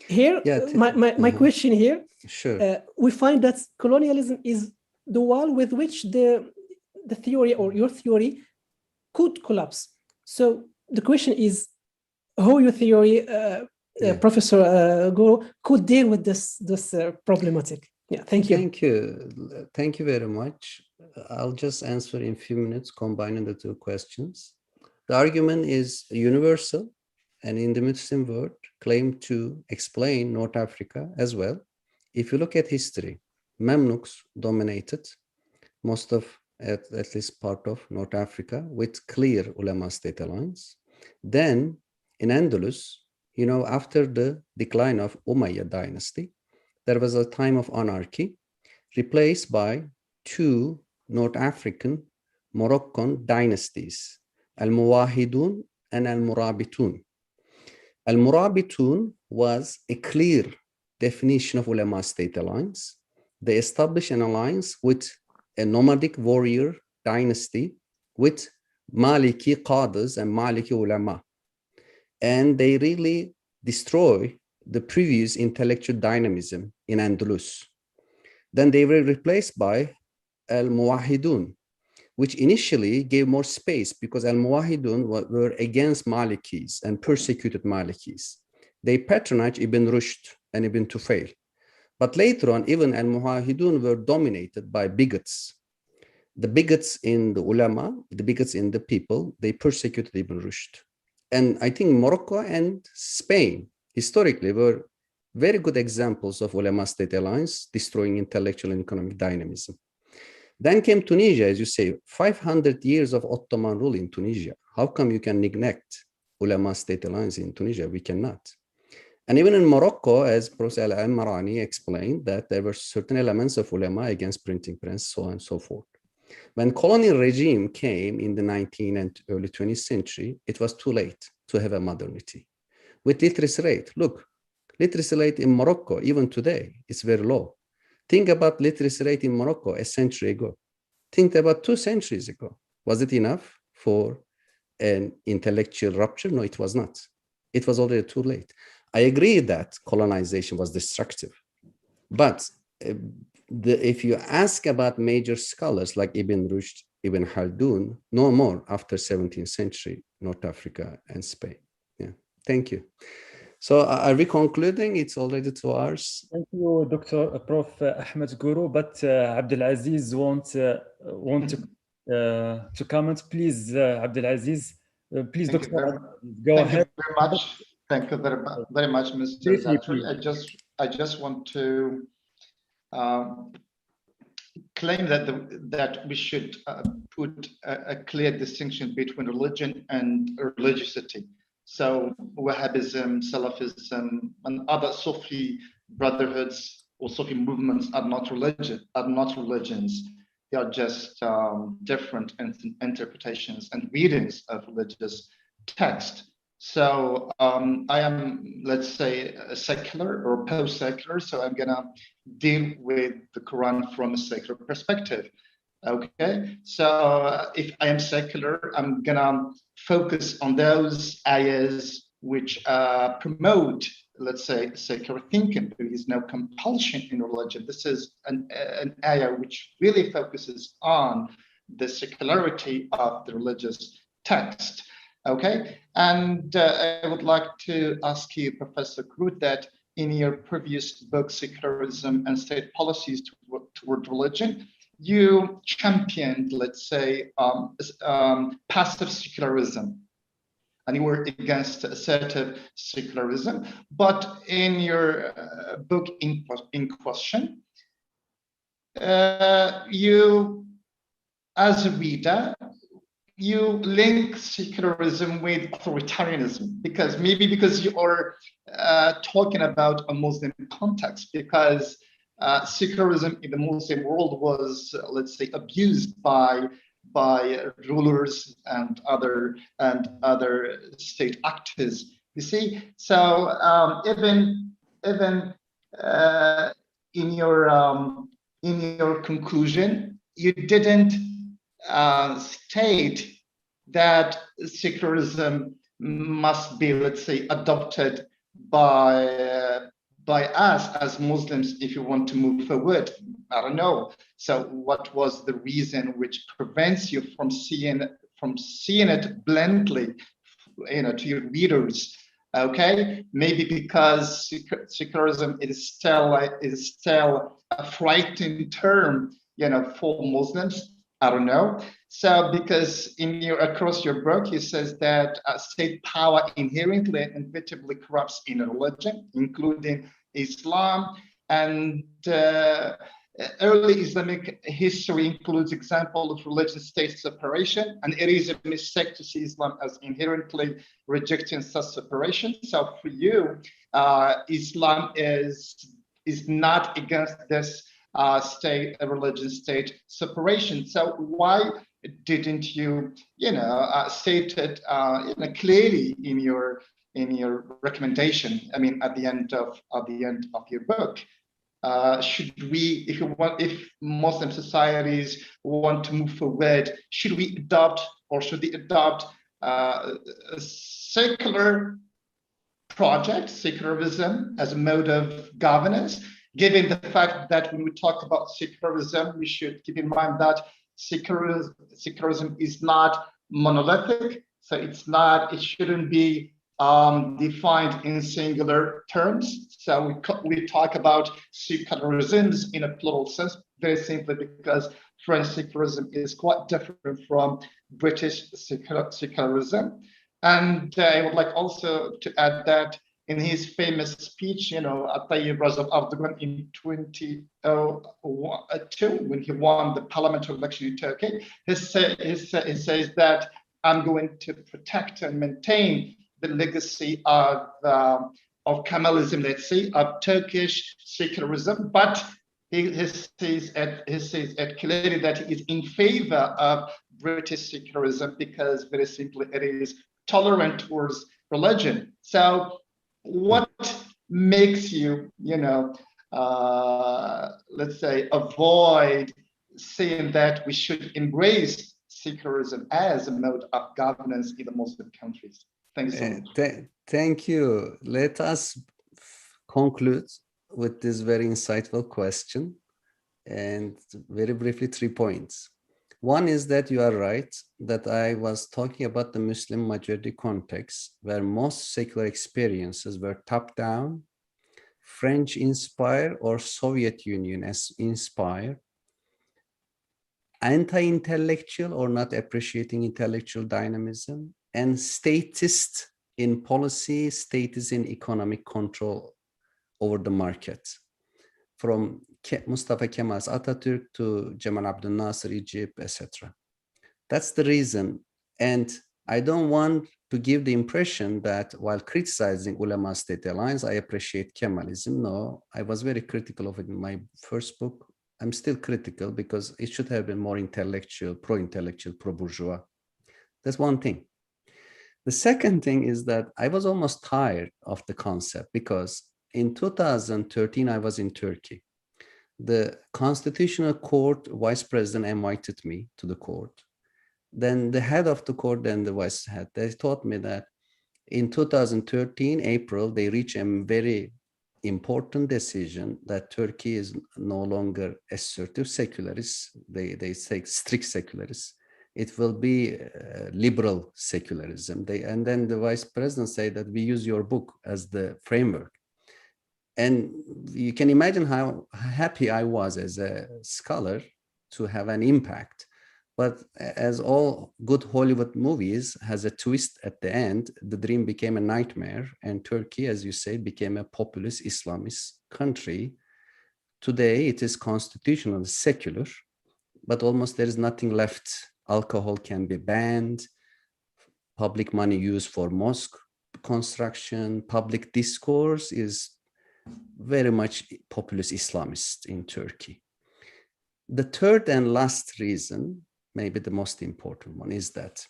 Here, my question here, sure. We find that colonialism is the wall with which the theory or your theory could collapse. So the question is how your theory, Professor Kuru, could deal with this problematic. Yeah, thank you. Thank you very much. I'll just answer in a few minutes, combining the two questions. The argument is universal, and in the Muslim world claim to explain North Africa as well. If you look at history, Mamluks dominated most of, at least part of North Africa with clear ulama state alliance. Then in Andalus, you know, after the decline of Umayyad dynasty, there was a time of anarchy replaced by two North African Moroccan dynasties, Al-Muwahidun and Al-Murabitun. Al-Murabitun was a clear definition of ulama state alliance. They established an alliance with a nomadic warrior dynasty with Maliki qadis and Maliki ulama. And they really destroy the previous intellectual dynamism in Andalus. Then they were replaced by Al-Muwahidun, which initially gave more space because Al-Muwahidun were against Malikis and persecuted Malikis. They patronized Ibn Rushd and Ibn Tufayl. But later on, even Al-Muwahidun were dominated by bigots. The bigots in the ulama, the bigots in the people, they persecuted Ibn Rushd. And I think Morocco and Spain historically were very good examples of ulama state alliance destroying intellectual and economic dynamism. Then came Tunisia, as you say, 500 years of Ottoman rule in Tunisia. How come you can neglect ulama state alliance in Tunisia? We cannot. And even in Morocco, as Professor Al-Marani explained, that there were certain elements of ulama against printing press, so on and so forth. When colonial regime came in the 19th and early 20th century, it was too late to have a modernity. With literacy rate, look, literacy rate in Morocco, even today, is very low. Think about literacy rate in Morocco a century ago. Think about 2 centuries ago. Was it enough for an intellectual rupture? No, it was not. It was already too late. I agree that colonization was destructive. But if you ask about major scholars like Ibn Rushd, Ibn Khaldun, no more after 17th century, North Africa and Spain. Yeah, thank you. So are we concluding? It's already 2 hours. Thank you, Dr. Prof. Ahmet Kuru, but Abdulaziz want to comment. Please, Abdulaziz, please, Thank Dr. Go ahead. Thank you very much. Thank you very much, Mr. Zatri. I just want to claim that we should put a clear distinction between religion and religiosity. So Wahhabism, Salafism, and other Sufi brotherhoods or Sufi movements are not religions. They are just different interpretations and readings of religious text. So I am, let's say, a secular or post-secular, so I'm gonna deal with the Quran from a secular perspective. Okay, so if I am secular, I'm gonna focus on those ayahs which promote, let's say, secular thinking. There is no compulsion in religion. This is an ayah which really focuses on the secularity of the religious text. Okay, and I would like to ask you, Professor Kuru, that in your previous book, Secularism and State Policies Toward Religion, you championed, let's say, passive secularism, and you were against assertive secularism. But in your book in question, you, as a reader, you link secularism with authoritarianism, because you are talking about a Muslim context, because secularism in the Muslim world was, let's say, abused by rulers and other state actors. You see, so even in your conclusion, you didn't state that secularism must be, let's say, adopted by us as Muslims if you want to move forward. I don't know. So what was the reason which prevents you from seeing it bluntly, to your readers? Okay, maybe because secularism is still a frightening term, for Muslims. I don't know. So because across your book, it says that state power inherently and inevitably corrupts in religion, including Islam, and early Islamic history includes example of religious state separation, and it is a mistake to see Islam as inherently rejecting such separation. So for you, Islam is not against this religion state separation. So why didn't you, state it, clearly in your recommendation? I mean, at the end of your book. Should we, if Muslim societies want to move forward, should we adopt a secular project, secularism, as a mode of governance? Given the fact that when we talk about secularism, we should keep in mind that secularism is not monolithic, so it shouldn't be defined in singular terms. So we talk about secularisms in a plural sense, very simply because French secularism is quite different from British secularism. And I would like also to add that in his famous speech, Tayyip Recep Erdogan in 2002, when he won the parliamentary election in Turkey, he says that I'm going to protect and maintain the legacy of Kemalism, let's say, of Turkish secularism, but he says clearly that he is in favor of British secularism because very simply it is tolerant towards religion. So what makes you, let's say, avoid saying that we should embrace secularism as a mode of governance in the Muslim countries? Thank you so much. Thank you. Let us conclude with this very insightful question, and very briefly 3 points. One is that you are right, that I was talking about the Muslim majority context where most secular experiences were top-down, French-inspired or Soviet Union as inspired, anti-intellectual or not appreciating intellectual dynamism, and statist in policy, statist in economic control over the market. From Mustafa Kemal's Atatürk to Cemal Abdel Nasser, Egypt, etc. That's the reason. And I don't want to give the impression that while criticizing ulema-state alliance, I appreciate Kemalism. No, I was very critical of it in my first book. I'm still critical because it should have been more intellectual, pro-intellectual, pro-bourgeois. That's one thing. The second thing is that I was almost tired of the concept because in 2013, I was in Turkey. The Constitutional Court vice president invited me to the court. Then the head of the court and the vice head, they told me that in 2013, April, they reached a very important decision that Turkey is no longer assertive secularist. They say strict secularist. It will be liberal secularism. And then the vice president said that we use your book as the framework. And you can imagine how happy I was as a scholar to have an impact. But as all good Hollywood movies has a twist at the end, the dream became a nightmare. And Turkey, as you say, became a populist Islamist country. Today, it is constitutionally secular, but almost there is nothing left. Alcohol can be banned, public money used for mosque construction, public discourse is very much populist Islamist in Turkey. The third and last reason, maybe the most important one, is that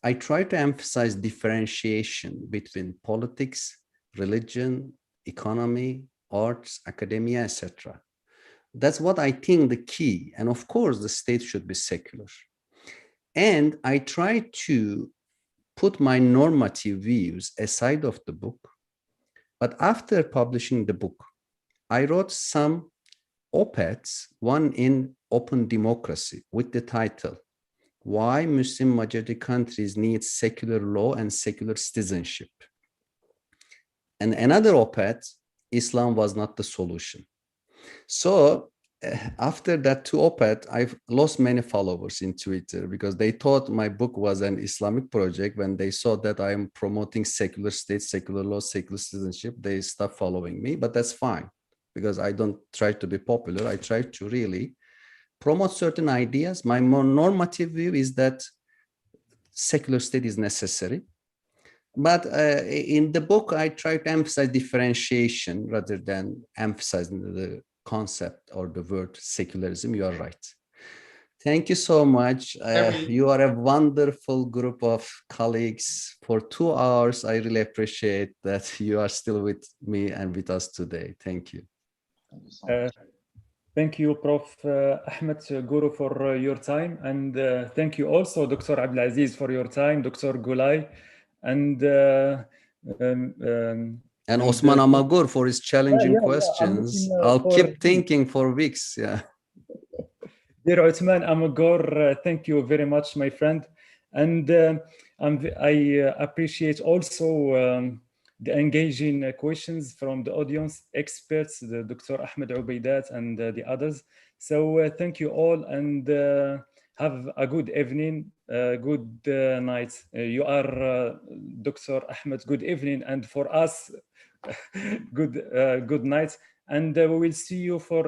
I try to emphasize differentiation between politics, religion, economy, arts, academia, etc. That's what I think the key. And of course, the state should be secular. And I try to put my normative views aside of the book. But after publishing the book, I wrote some op-eds, one in Open Democracy with the title, Why Muslim Majority Countries Need Secular Law and Secular Citizenship. And another op-ed, Islam Was Not the Solution. So after that two op-ed, I've lost many followers in Twitter because they thought my book was an Islamic project. When they saw that I am promoting secular state, secular law, secular citizenship, they stopped following me. But that's fine because I don't try to be popular. I try to really promote certain ideas. My more normative view is that secular state is necessary. But in the book, I try to emphasize differentiation rather than emphasizing the concept or the word secularism. You are right. Thank you so much. You are a wonderful group of colleagues. For 2 hours, I really appreciate that you are still with me and with us today. Thank you. Thank you so much. Thank you, Prof. Ahmet Guru, for your time. And thank you also, Dr. Abdelaziz, for your time, Dr. Gulay, and Osman Amagur for his challenging questions. I'll keep thinking for weeks. Yeah. Dear Osman Amagur, thank you very much, my friend. And I appreciate also the engaging questions from the audience, experts, the Dr. Ahmed Ubaidat and the others. So thank you all, and have a good evening, good night. You are Dr. Ahmed, good evening, and for us, good night. And we will see you for